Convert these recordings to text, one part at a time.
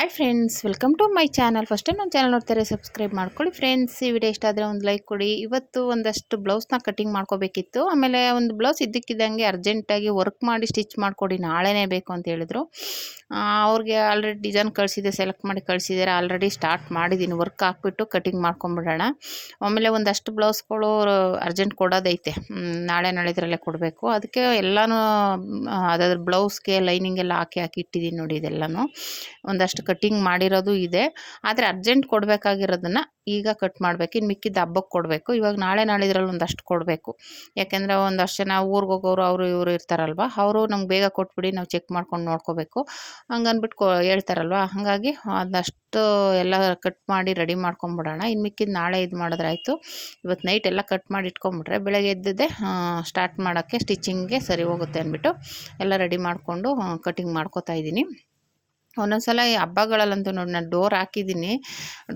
Hi friends, welcome to my channel. First time ನನ್ನ channel ನೋಡ್ತಾರೆ subscribe ಮಾಡ್ಕೊಳ್ಳಿ friends. ಈ ವಿಡಿಯೋ ಇಷ್ಟ ಆದರೆ ಒಂದು ಲೈಕ್ ಕೊಡಿ. ಇವತ್ತು ಒಂದಷ್ಟು ಬ್ಲೌಸ್ನ ಕಟಿಂಗ್ ಮಾಡ್ಕೋಬೇಕಿತ್ತು. ಆಮೇಲೆ ಒಂದು ಬ್ಲೌಸ್ ಇದ್ದಕ್ಕಿದ್ದಂಗೆ ಅರ್ಜೆಂಟಾಗಿ ವರ್ಕ್ ಮಾಡಿ ಸ್ಟಿಚ್ ಮಾಡಿಕೊಡಿ, ನಾಳೆನೇ ಬೇಕು ಅಂತ ಹೇಳಿದರು. ಅವ್ರಿಗೆ ಆಲ್ರೆಡಿ ಡಿಸೈನ್ ಕಳಿಸಿದೆ, ಸೆಲೆಕ್ಟ್ ಮಾಡಿ ಕಳಿಸಿದ್ದಾರೆ. ಆಲ್ರೆಡಿ ಸ್ಟಾರ್ಟ್ ಮಾಡಿದ್ದೀನಿ, ವರ್ಕ್ ಹಾಕ್ಬಿಟ್ಟು ಕಟಿಂಗ್ ಮಾಡ್ಕೊಂಬಿಡೋಣ. ಆಮೇಲೆ ಒಂದಷ್ಟು ಬ್ಲೌಸ್ಗಳು ಅರ್ಜೆಂಟ್ ಕೊಡೋದೈತೆ, ನಾಳೆ ನಾಳಿದ್ರಲ್ಲೇ ಕೊಡಬೇಕು. ಅದಕ್ಕೆ ಎಲ್ಲನೂ ಅದಾದ್ರ ಬ್ಲೌಸ್ಗೆ ಲೈನಿಂಗ್ ಎಲ್ಲ ಹಾಕಿ ಇಟ್ಟಿದ್ದೀನಿ ನೋಡಿ. ಇದೆಲ್ಲನೂ ಒಂದಷ್ಟು ಕಟ್ಟಿಂಗ್ ಮಾಡಿರೋದು ಇದೆ, ಆದರೆ ಅರ್ಜೆಂಟ್ ಕೊಡಬೇಕಾಗಿರೋದನ್ನು ಈಗ ಕಟ್ ಮಾಡಬೇಕು. ಇನ್ನು ಮಿಕ್ಕಿದ್ದು ಹಬ್ಬಕ್ಕೆ ಕೊಡಬೇಕು. ಇವಾಗ ನಾಳೆ ನಾಳಿದ್ರಲ್ಲಿ ಒಂದಷ್ಟು ಕೊಡಬೇಕು. ಯಾಕೆಂದರೆ ಒಂದಷ್ಟು ಜನ ಊರಿಗೆ ಹೋಗೋರು ಅವರು ಇವರು ಇರ್ತಾರಲ್ವ, ಅವರು ನಮ್ಗೆ ಬೇಗ ಕೊಟ್ಬಿಡಿ, ನಾವು ಚೆಕ್ ಮಾಡ್ಕೊಂಡು ನೋಡ್ಕೋಬೇಕು ಹಂಗನ್ಬಿಟ್ಟು ಹೇಳ್ತಾರಲ್ವ. ಹಾಗಾಗಿ ಒಂದಷ್ಟು ಎಲ್ಲ ಕಟ್ ಮಾಡಿ ರೆಡಿ ಮಾಡ್ಕೊಂಬಿಡೋಣ. ಇನ್ನು ಮಿಕ್ಕಿದ್ದು ನಾಳೆ ಇದು ಮಾಡಿದ್ರಾಯ್ತು. ಇವತ್ತು ನೈಟ್ ಎಲ್ಲ ಕಟ್ ಮಾಡಿ ಇಟ್ಕೊಂಬಿಟ್ರೆ ಬೆಳಗ್ಗೆ ಎದ್ದಿದ್ದೆ ಸ್ಟಾರ್ಟ್ ಮಾಡೋಕ್ಕೆ ಸ್ಟಿಚಿಂಗ್ಗೆ ಸರಿ ಹೋಗುತ್ತೆ ಅಂದ್ಬಿಟ್ಟು ಎಲ್ಲ ರೆಡಿ ಮಾಡಿಕೊಂಡು ಕಟಿಂಗ್ ಮಾಡ್ಕೋತಾ ಇದ್ದೀನಿ. ಒಂದೊಂದು ಸಲ ಈ ಹಬ್ಬಗಳಲ್ಲಂತೂ ನೋಡಿ, ನಾನು ಡೋರ್ ಹಾಕಿದ್ದೀನಿ,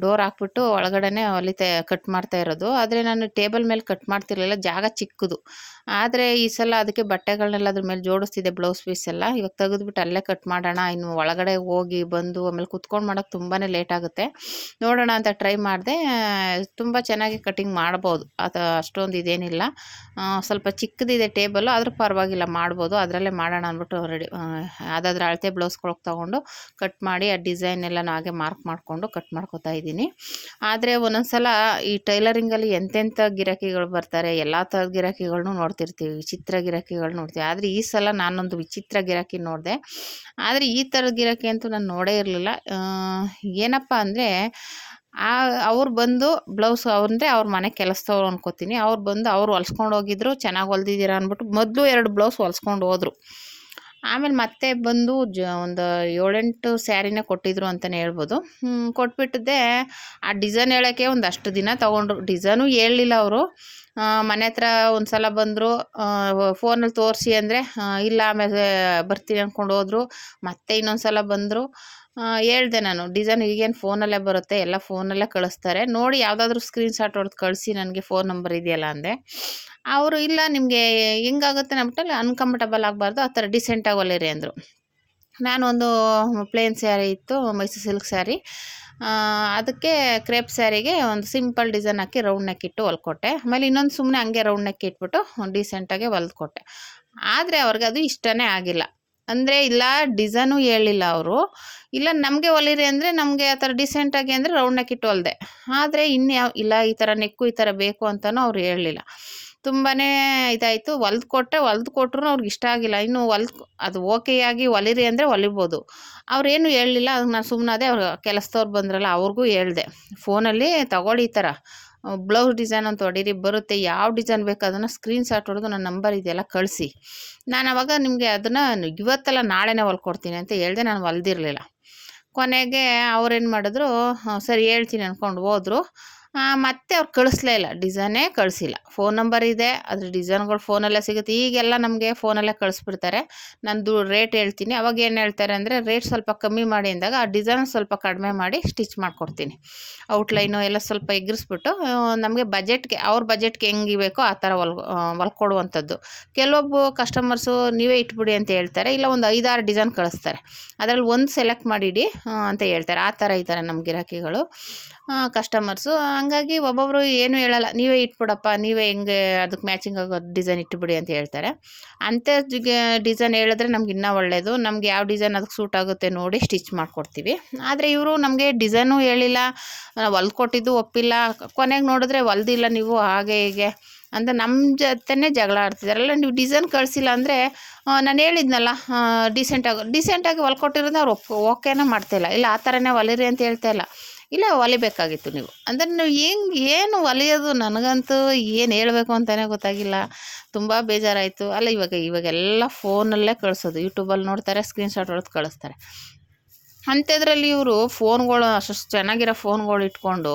ಡೋರ್ ಹಾಕ್ಬಿಟ್ಟು ಒಳಗಡೆ ಕಟ್ ಮಾಡ್ತಾ ಇರೋದು. ಆದರೆ ನಾನು ಟೇಬಲ್ ಮೇಲೆ ಕಟ್ ಮಾಡ್ತಿರಲಿಲ್ಲ, ಜಾಗ ಚಿಕ್ಕದು. ಆದರೆ ಈ ಸಲ ಅದಕ್ಕೆ ಬಟ್ಟೆಗಳನ್ನೆಲ್ಲ ಅದ್ರ ಮೇಲೆ ಜೋಡಿಸ್ತಿದ್ದೆ, ಬ್ಲೌಸ್ ಪೀಸ್ ಎಲ್ಲ. ಇವಾಗ ತೆಗೆದುಬಿಟ್ಟು ಅಲ್ಲೇ ಕಟ್ ಮಾಡೋಣ, ಇನ್ನು ಒಳಗಡೆ ಹೋಗಿ ಬಂದು ಆಮೇಲೆ ಕುತ್ಕೊಂಡು ಮಾಡೋಕ್ಕೆ ತುಂಬಾ ಲೇಟ್ ಆಗುತ್ತೆ. ನೋಡೋಣ ಅಂತ ಟ್ರೈ ಮಾಡಿದೆ, ತುಂಬ ಚೆನ್ನಾಗಿ ಕಟಿಂಗ್ ಮಾಡ್ಬೋದು, ಅದು ಅಷ್ಟೊಂದು ಇದೇನಿಲ್ಲ. ಸ್ವಲ್ಪ ಚಿಕ್ಕದಿದೆ ಟೇಬಲು, ಆದರೂ ಪರವಾಗಿಲ್ಲ, ಮಾಡ್ಬೋದು. ಅದರಲ್ಲೇ ಮಾಡೋಣ ಅಂದ್ಬಿಟ್ಟು ರೆಡಿ ಯಾವುದಾದ್ರೂ ಅಳತೆ ಬ್ಲೌಸ್ಗಳಿಗೆ ತೊಗೊಂಡು ಕಟ್ ಮಾಡಿ ಆ ಡಿಸೈನ್ ಎಲ್ಲ ಹಾಗೆ ಮಾರ್ಕ್ ಮಾಡಿಕೊಂಡು ಕಟ್ ಮಾಡ್ಕೊತಾ ಇದ್ದೀನಿ. ಆದರೆ ಒಂದೊಂದು ಸಲ ಈ ಟೈಲರಿಂಗಲ್ಲಿ ಎಂತೆಂಥ ಗಿರಾಕಿಗಳು ಬರ್ತಾರೆ, ಎಲ್ಲ ಥರದ ಗಿರಾಕಿಗಳನ್ನೂ ನೋಡ್ತಿರ್ತೀವಿ, ವಿಚಿತ್ರ ಗಿರಾಕಿಗಳು ನೋಡ್ತೀವಿ. ಆದರೆ ಈ ಸಲ ನಾನೊಂದು ವಿಚಿತ್ರ ಗಿರಾಕಿ ನೋಡಿದೆ. ಆದರೆ ಈ ಥರದ ಗಿರಾಕಿ ಅಂತೂ ನಾನು ನೋಡೇ ಇರಲಿಲ್ಲ. ಏನಪ್ಪ ಅಂದರೆ, ಅವ್ರು ಬಂದು ಬ್ಲೌಸ್ ಅಂದರೆ ಅವ್ರ ಮನೆ ಕೆಲಸದವ್ರು ಅನ್ಕೋತೀನಿ. ಅವ್ರು ಬಂದು ಅವ್ರು ಹೊಲ್ಸ್ಕೊಂಡು ಹೋಗಿದ್ರು, ಚೆನ್ನಾಗಿ ಹೊಲ್ದಿದ್ದೀರಾ ಅಂದ್ಬಿಟ್ಟು ಮೊದಲು 2 ಬ್ಲೌಸ್ ಹೊಲ್ಸ್ಕೊಂಡು ಹೋದರು. ಆಮೇಲೆ ಮತ್ತೆ ಬಂದು ಒಂದು 7-8 ಸ್ಯಾರಿನೇ ಕೊಟ್ಟಿದ್ರು ಅಂತಲೇ ಹೇಳ್ಬೋದು. ಕೊಟ್ಬಿಟ್ಟಿದ್ದೆ. ಆ ಡಿಸೈನ್ ಹೇಳೋಕ್ಕೆ ಒಂದಷ್ಟು ದಿನ ತೊಗೊಂಡ್ರು. ಡಿಸೈನು ಹೇಳಲಿಲ್ಲ ಅವರು. ಮನೆ ಹತ್ರ ಒಂದು ಸಲ ಬಂದರು, ಫೋನಲ್ಲಿ ತೋರಿಸಿ ಅಂದರೆ ಇಲ್ಲ ಆಮೇಲೆ ಬರ್ತೀನಿ ಅಂದ್ಕೊಂಡು ಹೋದರು. ಮತ್ತೆ ಇನ್ನೊಂದು ಸಲ ಬಂದರು. ಹೇಳ್ದೆ ನಾನು, ಡಿಸೈನ್ ಈಗೇನು ಫೋನಲ್ಲೇ ಬರುತ್ತೆ, ಎಲ್ಲ ಫೋನಲ್ಲೇ ಕಳಿಸ್ತಾರೆ, ನೋಡಿ ಯಾವುದಾದ್ರೂ ಸ್ಕ್ರೀನ್ಶಾಟ್ ಹೊಡೆದು ಕಳಿಸಿ, ನನಗೆ ಫೋನ್ ನಂಬರ್ ಇದೆಯಲ್ಲ ಅಂದೆ. ಅವರು ಇಲ್ಲ ನಿಮಗೆ ಹೆಂಗಾಗುತ್ತೆ ನಮ್ಮಟ್ಟಲ್ಲಿ ಅನ್ಕಂಫರ್ಟಬಲ್ ಆಗಬಾರ್ದು, ಆ ಥರ ಡಿಸೆಂಟಾಗಿ ಹೊಲಿರಿ ಅಂದರು. ನಾನೊಂದು ಪ್ಲೇನ್ ಸ್ಯಾರಿ ಇತ್ತು, ಮೈಸೂರು ಸಿಲ್ಕ್ ಸ್ಯಾರಿ, ಅದಕ್ಕೆ ಕ್ರೇಪ್ ಸ್ಯಾರಿಗೆ ಒಂದು ಸಿಂಪಲ್ ಡಿಸೈನ್ ಹಾಕಿ ರೌಂಡ್ ನೆಕ್ ಇಟ್ಟು ಹೊಲ್ಕೊಟ್ಟೆ. ಆಮೇಲೆ ಇನ್ನೊಂದು ಸುಮ್ಮನೆ ಹಂಗೆ ರೌಂಡ್ ನೆಕ್ ಇಟ್ಬಿಟ್ಟು ಡೀಸೆಂಟಾಗೆ ಹೊಲ್ಕೊಟ್ಟೆ. ಆದರೆ ಅವ್ರಿಗೆ ಅದು ಇಷ್ಟನೇ ಆಗಿಲ್ಲ. ಅಂದರೆ ಇಲ್ಲ ಡಿಸೈನು ಹೇಳಿಲ್ಲ ಅವರು, ಇಲ್ಲ ನಮಗೆ ಹೊಲಿರಿ ಅಂದರೆ ನಮಗೆ ಆ ಥರ ಡಿಸೆಂಟಾಗಿ ಅಂದರೆ ರೌಂಡ್ ನೆಕ್ ಇಟ್ಟು ಹೊಲಿದೆ. ಆದರೆ ಇಲ್ಲ ಈ ಥರ ನೆಕ್ಕು ಈ ಥರ ಬೇಕು ಅಂತಲೂ ಅವ್ರು ಹೇಳಲಿಲ್ಲ. ತುಂಬಾ ಇದಾಯಿತು. ಹೊಲ್ದು ಕೊಟ್ಟರು ಅವ್ರಿಗೆ ಇಷ್ಟ ಆಗಿಲ್ಲ. ಇನ್ನು ಅದು ಓಕೆಯಾಗಿ ಹೊಲಿರಿ ಅಂದರೆ ಹೊಲಿಬೋದು. ಅವ್ರೇನು ಹೇಳಲಿಲ್ಲ. ಅದಕ್ಕೆ ನಾನು ಸುಮ್ಮನಾದೆ. ಅವ್ರು ಕೆಲಸದವ್ರು ಬಂದ್ರಲ್ಲ, ಅವ್ರಿಗೂ ಹೇಳಿದೆ, ಫೋನಲ್ಲಿ ತಗೊಳ್ಳಿ, ಈ ಥರ ಬ್ಲೌಸ್ ಡಿಸೈನ್ ಅಂತ ಹೊಡೀರಿ, ಬರುತ್ತೆ. ಯಾವ ಡಿಸೈನ್ ಬೇಕು ಅದನ್ನು ಸ್ಕ್ರೀನ್ಶಾಟ್ ಹೊಡೆದು ನನ್ನ ನಂಬರ್ ಇದೆಯಲ್ಲ ಕಳಿಸಿ, ನಾನು ಆವಾಗ ನಿಮಗೆ ಅದನ್ನು ಇವತ್ತಲ್ಲ ನಾಳೆನೇ ಹೊಲ್ಕೊಡ್ತೀನಿ ಅಂತ ಹೇಳಿದೆ. ನಾನು ಹೊಲ್ದಿರಲಿಲ್ಲ. ಕೊನೆಗೆ ಅವ್ರೇನು ಮಾಡಿದ್ರು, ಸರಿ ಹೇಳ್ತೀನಿ ಅಂದ್ಕೊಂಡು ಹೋದರು. ಮತ್ತೆ ಅವ್ರು ಕಳಿಸ್ಲೇ ಇಲ್ಲ, ಡಿಸೈನೇ ಕಳಿಸಿಲ್ಲ. ಫೋನ್ ನಂಬರ್ ಇದೆ, ಅದ್ರ ಡಿಸೈನ್ಗಳು ಫೋನಲ್ಲೇ ಸಿಗುತ್ತೆ. ಈಗೆಲ್ಲ ನಮಗೆ ಫೋನಲ್ಲೇ ಕಳಿಸ್ಬಿಡ್ತಾರೆ. ನಾನು ರೇಟ್ ಹೇಳ್ತೀನಿ, ಅವಾಗ ಏನು ಹೇಳ್ತಾರೆ ಅಂದರೆ, ರೇಟ್ ಸ್ವಲ್ಪ ಕಮ್ಮಿ ಮಾಡಿ ಅಂದಾಗ ಆ ಡಿಸೈನ್ ಸ್ವಲ್ಪ ಕಡಿಮೆ ಮಾಡಿ ಸ್ಟಿಚ್ ಮಾಡಿಕೊಡ್ತೀನಿ. ಔಟ್ಲೈನು ಎಲ್ಲ ಸ್ವಲ್ಪ ಎಗ್ರಿಸ್ಬಿಟ್ಟು ನಮಗೆ ಬಜೆಟ್ಗೆ, ಅವ್ರ ಬಜೆಟ್ಗೆ ಹೆಂಗೆ ಬೇಕೋ ಆ ಥರ ಹೊಲ್ಕೊಡುವಂಥದ್ದು. ಕೆಲವೊಬ್ಬ ಕಸ್ಟಮರ್ಸು ನೀವೇ ಇಟ್ಬಿಡಿ ಅಂತ ಹೇಳ್ತಾರೆ, ಇಲ್ಲ ಒಂದು 5-6 ಡಿಸೈನ್ ಕಳಿಸ್ತಾರೆ, ಅದರಲ್ಲಿ ಒಂದು ಸೆಲೆಕ್ಟ್ ಮಾಡಿಡಿ ಅಂತ ಹೇಳ್ತಾರೆ. ಆ ಥರ ಈ ಥರ ನಮ್ಮ ಗಿರಾಕಿಗಳು ಕಸ್ಟಮರ್ಸು. ಹಂಗಾಗಿ ಒಬ್ಬೊಬ್ಬರು ಏನು ಹೇಳಲ್ಲ, ನೀವೇ ಇಟ್ಬಿಡಪ್ಪ, ನೀವೇ ಹೆಂಗೆ ಅದಕ್ಕೆ ಮ್ಯಾಚಿಂಗ್ ಆಗೋ ಡಿಸೈನ್ ಇಟ್ಟುಬಿಡಿ ಅಂತ ಹೇಳ್ತಾರೆ. ಅಂಥ ಡಿಸೈನ್ ಹೇಳಿದ್ರೆ ನಮ್ಗೆ ಇನ್ನೂ ಒಳ್ಳೆಯದು. ನಮ್ಗೆ ಯಾವ ಡಿಸೈನ್ ಅದಕ್ಕೆ ಸೂಟ್ ಆಗುತ್ತೆ ನೋಡಿ ಸ್ಟಿಚ್ ಮಾಡಿಕೊಡ್ತೀವಿ. ಆದರೆ ಇವರು ನಮಗೆ ಡಿಸೈನು ಹೇಳಿಲ್ಲ, ಹೊಲ್ಕೊಟ್ಟಿದ್ದು ಒಪ್ಪಿಲ್ಲ. ಕೊನೆಗೆ ನೋಡಿದ್ರೆ ಹೊಲ್ದಿಲ್ಲ ನೀವು ಹಾಗೆ ಹೀಗೆ ಅಂತ ನಮ್ಮ ಜೊತೆನೇ ಜಗಳ ಆಡ್ತಿದ್ದಾರಲ್ಲ. ನೀವು ಡಿಸೈನ್ ಕಳಿಸಿಲ್ಲ ಅಂದರೆ ನಾನು ಹೇಳಿದ್ನಲ್ಲ ಡಿಸೆಂಟಾಗಿ ಹೊಲ್ಕೊಟ್ಟಿರೋದು ಅವ್ರು ಓಕೆನೇ ಮಾಡ್ತಾಯಿಲ್ಲ. ಇಲ್ಲ ಆ ಥರನೇ ಹೊಲಿರಿ ಅಂತ ಹೇಳ್ತಾಯಿಲ್ಲ. ಇಲ್ಲ ಹೊಲಿಬೇಕಾಗಿತ್ತು ನೀವು ಅಂದರೆ ನೀವು ಏನು ಹೊಲಿಯೋದು, ನನಗಂತೂ ಏನು ಹೇಳಬೇಕು ಅಂತಲೇ ಗೊತ್ತಾಗಿಲ್ಲ. ತುಂಬ ಬೇಜಾರಾಯಿತು. ಅಲ್ಲ ಇವಾಗೆಲ್ಲ ಫೋನಲ್ಲೇ ಕಳಿಸೋದು, ಯೂಟ್ಯೂಬಲ್ಲಿ ನೋಡ್ತಾರೆ, ಸ್ಕ್ರೀನ್ಶಾಟ್ ಹೊಡೆದು ಕಳಿಸ್ತಾರೆ. ಅಂಥದ್ರಲ್ಲಿ ಇವರು ಫೋನ್ಗಳು ಅಷ್ಟು ಚೆನ್ನಾಗಿರೋ ಫೋನ್ಗಳು ಇಟ್ಕೊಂಡು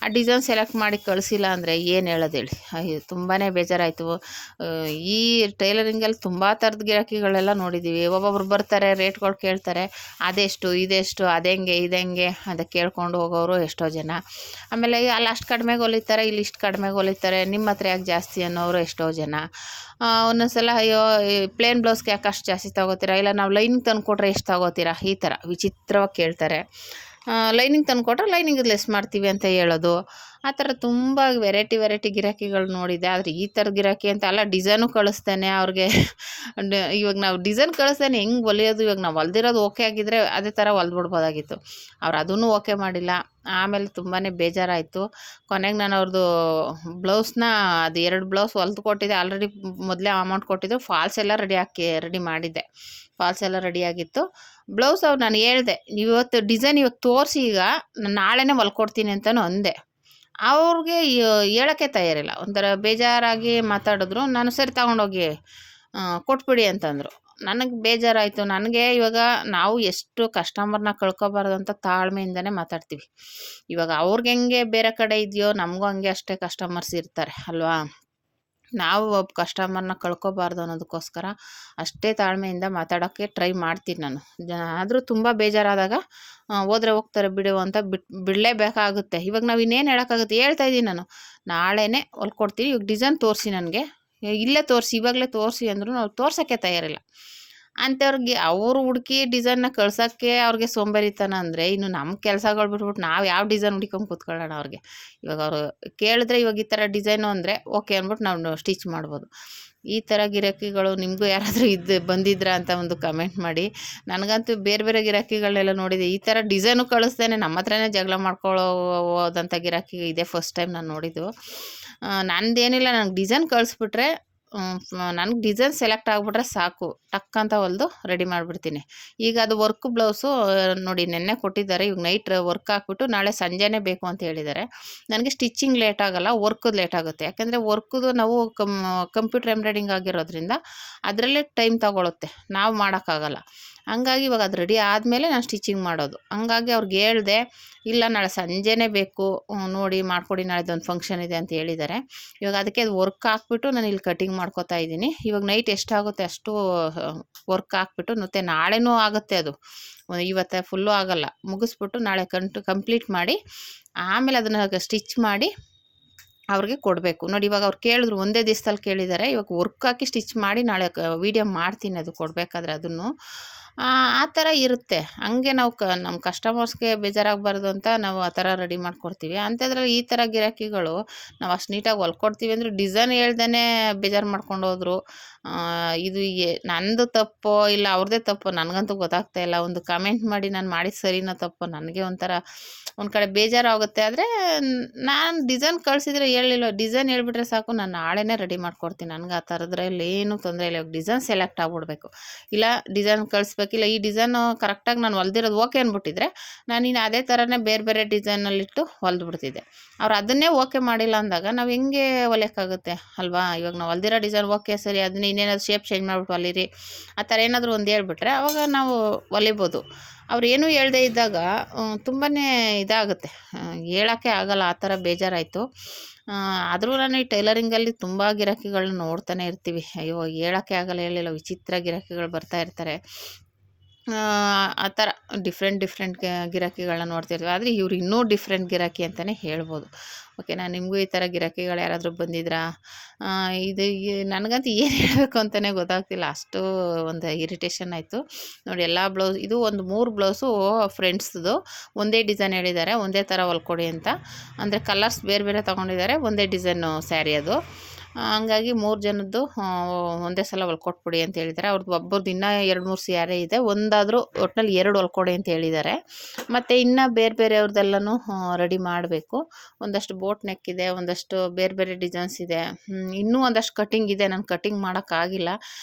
ಆ ಡಿಸೈನ್ ಸೆಲೆಕ್ಟ್ ಮಾಡಿ ಕಳಿಸಿಲ್ಲ ಅಂದರೆ ಏನು ಹೇಳೋದು ಹೇಳಿ. ಅಯ್ಯೋ ತುಂಬಾ ಬೇಜಾರಾಯಿತು. ಈ ಟೈಲರಿಂಗಲ್ಲಿ ತುಂಬ ಥರದ ಗಿರಾಕಿಗಳೆಲ್ಲ ನೋಡಿದ್ದೀವಿ. ಒಬ್ಬೊಬ್ರು ಬರ್ತಾರೆ, ರೇಟ್ಗಳು ಕೇಳ್ತಾರೆ, ಅದೆಷ್ಟು ಇದೆಷ್ಟು, ಅದೆಂಗೆ ಇದೆಂಗೆ ಅಂತ ಕೇಳ್ಕೊಂಡು ಹೋಗೋರು ಎಷ್ಟೋ ಜನ. ಆಮೇಲೆ ಅಲ್ಲಿ ಅಷ್ಟು ಕಡಿಮೆಗೆ ಹೊಲಿತಾರೆ, ಇಲ್ಲಿ ಇಷ್ಟು ಕಡಿಮೆಗೆ ಹೊಲಿತಾರೆ, ನಿಮ್ಮ ಹತ್ರ ಯಾಕೆ ಜಾಸ್ತಿ ಅನ್ನೋರು ಎಷ್ಟೋ ಜನ. ಒಂದೊಂದು ಸಲ ಅಯ್ಯೋ ಪ್ಲೇನ್ ಬ್ಲೌಸ್ಗೆ ಯಾಕೆ ಅಷ್ಟು ಜಾಸ್ತಿ ತಗೋತೀರಾ, ಇಲ್ಲ ನಾವು ಲೈನಿಂಗ್ ತಂದು ಕೊಟ್ಟರೆ ಎಷ್ಟು ತಗೋತೀರಾ, ಈ ಥರ ವಿಚಿತ್ರವಾಗಿ ಕೇಳ್ತಾರೆ. ಲೈನಿಂಗ್ ತಂದು ಕೊಟ್ಟರೆ ಲೈನಿಂಗ್ ಲೆಸ್ ಮಾಡ್ತೀವಿ ಅಂತ ಹೇಳೋದು. ಆ ಥರ ತುಂಬ ವೆರೈಟಿ ಗಿರಾಕಿಗಳು ನೋಡಿದೆ. ಆದರೆ ಈ ಥರ ಗಿರಾಕಿ ಅಂತ ಅಲ್ಲ, ಡಿಸೈನು ಕಳಿಸ್ತೇನೆ ಅವ್ರಿಗೆ. ಇವಾಗ ನಾವು ಡಿಸೈನ್ ಕಳಿಸ್ತೇನೆ ಹೆಂಗೆ ಹೊಲಿಯೋದು, ಇವಾಗ ನಾವು ಹೊಲ್ದಿರೋದು ಓಕೆ ಆಗಿದ್ದರೆ ಅದೇ ಥರ ಹೊಲ್ದ್ಬಿಡ್ಬೋದಾಗಿತ್ತು. ಅವ್ರು ಅದನ್ನು ಓಕೆ ಮಾಡಿಲ್ಲ. ಆಮೇಲೆ ತುಂಬಾ ಬೇಜಾರಾಯಿತು. ಕೊನೆಗೆ ನಾನು ಅವ್ರದ್ದು ಬ್ಲೌಸ್ನ ಅದು 2 ಬ್ಲೌಸ್ ಹೊಲ್ದು ಕೊಟ್ಟಿದ್ದೆ. ಆಲ್ರೆಡಿ ಮೊದಲೇ ಅಮೌಂಟ್ ಕೊಟ್ಟಿದ್ದು. ಫಾಲ್ಸ್ ಎಲ್ಲ ರೆಡಿ ಮಾಡಿದ್ದೆ. ಫಾಲ್ಸ್ ಎಲ್ಲ ರೆಡಿಯಾಗಿತ್ತು. ಬ್ಲೌಸ್ ಅವ್ರು ನಾನು ಹೇಳ್ದೆ, ಇವತ್ತು ಡಿಸೈನ್ ಇವತ್ತು ತೋರಿಸಿ, ಈಗ ನಾನು ನಾಳೆನೇ ಹೊಲ್ಕೊಡ್ತೀನಿ ಅಂತಲೂ ಅಂದೆ. ಅವ್ರಿಗೆ ಹೇಳೋಕ್ಕೆ ತಯಾರಿಲ್ಲ. ಒಂಥರ ಬೇಜಾರಾಗಿ ಮಾತಾಡಿದ್ರು. ನಾನು ಸರಿ ತಗೊಂಡೋಗಿ ಕೊಟ್ಬಿಡಿ ಅಂತಂದರು. ನನಗೆ ಬೇಜಾರಾಯಿತು. ನನಗೆ ಇವಾಗ ನಾವು ಎಷ್ಟು ಕಸ್ಟಮರ್ನ ಕಳ್ಕೊಬಾರ್ದು ಅಂತ ತಾಳ್ಮೆಯಿಂದನೇ ಮಾತಾಡ್ತೀವಿ. ಇವಾಗ ಅವ್ರಿಗೆ ಹೆಂಗೆ ಬೇರೆ ಕಡೆ ಇದೆಯೋ ನಮಗೂ ಹಂಗೆ ಅಷ್ಟೇ ಕಸ್ಟಮರ್ಸ್ ಇರ್ತಾರೆ ಅಲ್ವಾ. ನಾವು ಒಬ್ಬ ಕಸ್ಟಮರ್ನ ಕಳ್ಕೊಬಾರ್ದು ಅನ್ನೋದಕ್ಕೋಸ್ಕರ ಅಷ್ಟೇ ತಾಳ್ಮೆಯಿಂದ ಮಾತಾಡೋಕ್ಕೆ ಟ್ರೈ ಮಾಡ್ತೀನಿ ನಾನು. ಆದರೂ ತುಂಬ ಬೇಜಾರಾದಾಗ ಹೋದ್ರೆ ಹೋಗ್ತಾರೆ ಬಿಡು ಅಂತ ಬಿಡಲೇಬೇಕಾಗುತ್ತೆ. ಇವಾಗ ನಾವು ಇನ್ನೇನು ಹೇಳೋಕ್ಕಾಗುತ್ತೆ, ಹೇಳ್ತಾ ಇದ್ದೀನಿ ನಾನು. ನಾಳೆನೇ ಹೊಲ್ಕೊಡ್ತೀನಿ, ಇವಾಗ ಡಿಸೈನ್ ತೋರಿಸಿ ನನಗೆ, ಇಲ್ಲೇ ತೋರಿಸಿ, ಇವಾಗಲೇ ತೋರಿಸಿ ಅಂದರೂ ನಾವು ತೋರ್ಸೋಕ್ಕೆ ತಯಾರಿಲ್ಲ. ಅಂಥವ್ರಿಗೆ ಅವರು ಹುಡುಕಿ ಡಿಸೈನ್ನ ಕಳ್ಸೋಕ್ಕೆ ಅವ್ರಿಗೆ ಸೋಂಬೇರಿತನ ಅಂದರೆ, ಇನ್ನು ನಮ್ಮ ಕೆಲಸಗಳು ಬಿಟ್ಬಿಟ್ಟು ನಾವು ಯಾವ ಡಿಸೈನ್ ಹುಡ್ಕೊಂಡು ಕೂತ್ಕೊಳ್ಳೋಣ ಅವ್ರಿಗೆ. ಇವಾಗ ಅವರು ಕೇಳಿದ್ರೆ ಇವಾಗ ಈ ಥರ ಡಿಸೈನು ಅಂದರೆ ಓಕೆ ಅಂದ್ಬಿಟ್ಟು ನಾವು ಸ್ಟಿಚ್ ಮಾಡ್ಬೋದು. ಈ ಥರ ಗಿರಾಕಿಗಳು ನಿಮಗೂ ಯಾರಾದರೂ ಬಂದಿದ್ರಾ ಅಂತ ಒಂದು ಕಮೆಂಟ್ ಮಾಡಿ. ನನಗಂತೂ ಬೇರೆ ಗಿರಾಕಿಗಳನ್ನೆಲ್ಲ ನೋಡಿದೆ. ಈ ಥರ ಡಿಸೈನು ಕಳಿಸ್ತೇನೆ ನಮ್ಮ ಹತ್ರನೇ ಜಗಳ ಹೋದಂಥ ಗಿರಾಕಿ ಇದೇ ಫಸ್ಟ್ ಟೈಮ್ ನಾನು ನೋಡಿದ್ದು. ನಂದೇನಿಲ್ಲ, ನನಗೆ ಡಿಸೈನ್ ಕಳಿಸ್ಬಿಟ್ರೆ, ನನಗೆ ಡಿಸೈನ್ ಸೆಲೆಕ್ಟ್ ಆಗಿಬಿಟ್ರೆ ಸಾಕು, ಟಕ್ ಅಂತ ಹೊಲಿದು ರೆಡಿ ಮಾಡಿಬಿಡ್ತೀನಿ. ಈಗ ಅದು ವರ್ಕ್ ಬ್ಲೌಸು ನೋಡಿ ನೆನ್ನೆ ಕೊಟ್ಟಿದ್ದಾರೆ. ಇವಾಗ ನೈಟ್ ವರ್ಕ್ ಹಾಕ್ಬಿಟ್ಟು ನಾಳೆ ಸಂಜೆನೇ ಬೇಕು ಅಂತ ಹೇಳಿದ್ದಾರೆ. ನನಗೆ ಸ್ಟಿಚಿಂಗ್ ಲೇಟ್ ಆಗೋಲ್ಲ, ವರ್ಕದು ಲೇಟ್ ಆಗುತ್ತೆ. ಯಾಕೆಂದರೆ ವರ್ಕದು ನಾವು ಕಂಪ್ಯೂಟರ್ ಎಂಬ್ರಾಯ್ಡಿಂಗ್ ಆಗಿರೋದ್ರಿಂದ ಅದರಲ್ಲೇ ಟೈಮ್ ತಗೊಳುತ್ತೆ, ನಾವು ಮಾಡೋಕ್ಕಾಗಲ್ಲ. ಹಂಗಾಗಿ ಇವಾಗ ಅದು ರೆಡಿ ಆದಮೇಲೆ ನಾನು ಸ್ಟಿಚಿಂಗ್ ಮಾಡೋದು. ಹಂಗಾಗಿ ಅವ್ರಿಗೆ ಹೇಳಿದೆ, ಇಲ್ಲ ನಾಳೆ ಸಂಜೆನೇ ಬೇಕು, ನೋಡಿ ಮಾಡಿಕೊಡಿ, ನಾಳೆದೊಂದು ಫಂಕ್ಷನ್ ಇದೆ ಅಂತ ಹೇಳಿದ್ದಾರೆ. ಇವಾಗ ಅದಕ್ಕೆ ಅದು ವರ್ಕ್ ಹಾಕ್ಬಿಟ್ಟು ನಾನು ಇಲ್ಲಿ ಕಟಿಂಗ್ ಮಾಡ್ಕೋತಾ ಇದ್ದೀನಿ. ಇವಾಗ ನೈಟ್ ಎಷ್ಟಾಗುತ್ತೆ ಅಷ್ಟು ವರ್ಕ್ ಹಾಕ್ಬಿಟ್ಟು, ಮತ್ತು ನಾಳೆನೂ ಆಗುತ್ತೆ ಅದು, ಇವತ್ತೇ ಫುಲ್ಲು ಆಗೋಲ್ಲ, ಮುಗಿಸ್ಬಿಟ್ಟು ನಾಳೆ ಕಂಪ್ಲೀಟ್ ಮಾಡಿ ಆಮೇಲೆ ಅದನ್ನು ಸ್ಟಿಚ್ ಮಾಡಿ ಅವ್ರಿಗೆ ಕೊಡಬೇಕು. ನೋಡಿ ಇವಾಗ ಅವ್ರು ಕೇಳಿದ್ರು, ಒಂದೇ ದಿವಸದಲ್ಲಿ ಕೇಳಿದ್ದಾರೆ. ಇವಾಗ ವರ್ಕ್ ಹಾಕಿ ಸ್ಟಿಚ್ ಮಾಡಿ ನಾಳೆ ವೀಡಿಯೋ ಮಾಡ್ತೀನಿ ಅದು ಕೊಡಬೇಕಾದ್ರೆ. ಅದನ್ನು ಆ ಥರ ಇರುತ್ತೆ. ಹಂಗೆ ನಾವು ನಮ್ಮ ಕಸ್ಟಮರ್ಸ್ಗೆ ಬೇಜಾರಾಗಬಾರ್ದು ಅಂತ ನಾವು ಆ ಥರ ರೆಡಿ ಮಾಡ್ಕೊಡ್ತೀವಿ. ಅಂಥದ್ರಲ್ಲಿ ಈ ಥರ ಗಿರಾಕಿಗಳು ನಾವು ಅಷ್ಟು ನೀಟಾಗಿ ಹೊಲ್ಕೊಡ್ತೀವಿ ಅಂದರೆ ಡಿಸೈನ್ ಹೇಳ್ದೇ ಬೇಜಾರು ಮಾಡ್ಕೊಂಡು ಹೋದ್ರು. ಇದು ನಂದು ತಪ್ಪೋ ಇಲ್ಲ ಅವ್ರದ್ದೇ ತಪ್ಪೋ ನನಗಂತೂ ಗೊತ್ತಾಗ್ತಾ ಇಲ್ಲ. ಒಂದು ಕಮೆಂಟ್ ಮಾಡಿ ನಾನು ಮಾಡಿದ ಸರಿನೋ ತಪ್ಪೋ, ನನಗೆ ಒಂಥರ ಒಂದು ಕಡೆ ಬೇಜಾರಾಗುತ್ತೆ. ಆದರೆ ನಾನು ಡಿಸೈನ್ ಕಳಿಸಿದ್ರೆ ಹೇಳಿಲ್ಲ, ಡಿಸೈನ್ ಹೇಳ್ಬಿಟ್ರೆ ಸಾಕು, ನಾನು ನಾಳೆನೇ ರೆಡಿ ಮಾಡ್ಕೊಡ್ತೀನಿ. ನನಗೆ ಆ ಥರದ್ರಲ್ಲಿ ಏನೂ ತೊಂದರೆ ಇಲ್ಲ. ಇವಾಗ ಡಿಸೈನ್ ಸೆಲೆಕ್ಟ್ ಆಗಿಬಿಡ್ಬೇಕು, ಇಲ್ಲ ಡಿಸೈನ್ ಕಳಿಸ್ಬೇಕಿಲ್ಲ. ಈ ಡಿಸೈನು ಕರೆಕ್ಟಾಗಿ ನಾನು ಹೊಲ್ದಿರೋದು ಓಕೆ ಅಂದ್ಬಿಟ್ಟಿದ್ರೆ ನಾನು ಇನ್ನು ಅದೇ ಥರನೇ ಬೇರೆ ಡಿಸೈನಲ್ಲಿಟ್ಟು ಹೊಲ್ದುಬಿಡ್ತಿದ್ದೆ. ಅವ್ರು ಅದನ್ನೇ ಓಕೆ ಮಾಡಿಲ್ಲ ಅಂದಾಗ ನಾವು ಹೆಂಗೆ ಹೊಲಿಯೋಕ್ಕಾಗುತ್ತೆ ಅಲ್ವಾ. ಇವಾಗ ನಾವು ಹೊಲ್ದಿರೋ ಡಿಸೈನ್ ಓಕೆ ಸರಿ, ಅದನ್ನ ಇನ್ನೇನಾದ್ರು ಶೇಪ್ ಚೇಂಜ್ ಮಾಡ್ಬಿಟ್ಟು ಹೊಲಿರಿ, ಆ ಥರ ಏನಾದರೂ ಒಂದು ಹೇಳ್ಬಿಟ್ರೆ ಆವಾಗ ನಾವು ಹೊಲಿಬೋದು. ಅವ್ರು ಏನೂ ಹೇಳ್ದೇ ಇದ್ದಾಗ ತುಂಬಾ ಇದಾಗುತ್ತೆ, ಹೇಳೋಕ್ಕೆ ಆಗಲ್ಲ. ಆ ಥರ ಬೇಜಾರಾಯಿತು. ಆದರೂ ನಾನು ಈ ಟೈಲರಿಂಗಲ್ಲಿ ತುಂಬ ಗಿರಾಕಿಗಳನ್ನ ನೋಡ್ತಾನೆ ಇರ್ತೀವಿ. ಅಯ್ಯೋ ಹೇಳೋಕ್ಕೆ ಆಗಲ್ಲ, ಹೇಳಿಲ್ಲ, ವಿಚಿತ್ರ ಗಿರಾಕಿಗಳು ಬರ್ತಾ ಇರ್ತಾರೆ. ಆ ಥರ ಡಿಫ್ರೆಂಟ್ ಗಿರಾಕಿಗಳನ್ನ ನೋಡ್ತಿರ್ತೀವಿ. ಆದರೆ ಇವ್ರು ಇನ್ನೂ ಡಿಫ್ರೆಂಟ್ ಗಿರಾಕಿ ಅಂತಲೇ ಹೇಳ್ಬೋದು. ಓಕೆನಾ. ನಿಮಗೂ ಈ ಥರ ಗಿರಾಕಿಗಳು ಯಾರಾದರೂ ಬಂದಿದ್ರಾ? ಇದು ನನಗಂತೂ ಏನು ಹೇಳಬೇಕು ಅಂತಲೇ ಗೊತ್ತಾಗ್ತಿಲ್ಲ, ಅಷ್ಟು ಒಂದು ಇರಿಟೇಷನ್ ಆಯಿತು. ನೋಡಿ ಎಲ್ಲ ಬ್ಲೌಸ್, ಇದು ಒಂದು 3 ಬ್ಲೌಸು ಫ್ರೆಂಡ್ಸ್ದು ಒಂದೇ ಡಿಸೈನ್ ಹೇಳಿದ್ದಾರೆ, ಒಂದೇ ಥರ ಹೊಲ್ಕೊಡಿ ಅಂತ. ಅಂದರೆ ಕಲರ್ಸ್ ಬೇರೆ ತೊಗೊಂಡಿದ್ದಾರೆ, ಒಂದೇ ಡಿಸೈನು ಸ್ಯಾರಿ ಅದು. ಹಂಗಾಗಿ 3 ಜನದ್ದು ಒಂದೇ ಸಲ ಹೊಲ್ಕೊಟ್ಬಿಡಿ ಅಂತ ಹೇಳಿದ್ದಾರೆ. ಅವ್ರದ್ದು ಒಬ್ಬರದ್ದು ಇನ್ನೂ 2-3 ಸ್ಯಾರಿ ಇದೆ, ಒಂದಾದರೂ ಒಟ್ಟಿನಲ್ಲಿ 2 ಹೊಲ್ಕೊಡಿ ಅಂತ ಹೇಳಿದ್ದಾರೆ. ಮತ್ತು ಇನ್ನು ಬೇರೆಯವ್ರದ್ದೆಲ್ಲನೂ ರೆಡಿ ಮಾಡಬೇಕು. ಒಂದಷ್ಟು ಬೋಟ್ ನೆಕ್ ಇದೆ, ಒಂದಷ್ಟು ಬೇರೆ ಡಿಸೈನ್ಸ್ ಇದೆ, ಇನ್ನೂ ಒಂದಷ್ಟು ಕಟಿಂಗ್ ಇದೆ. ನಾನು ಕಟಿಂಗ್ ಮಾಡೋಕ್ಕಾಗಿಲ್ಲ,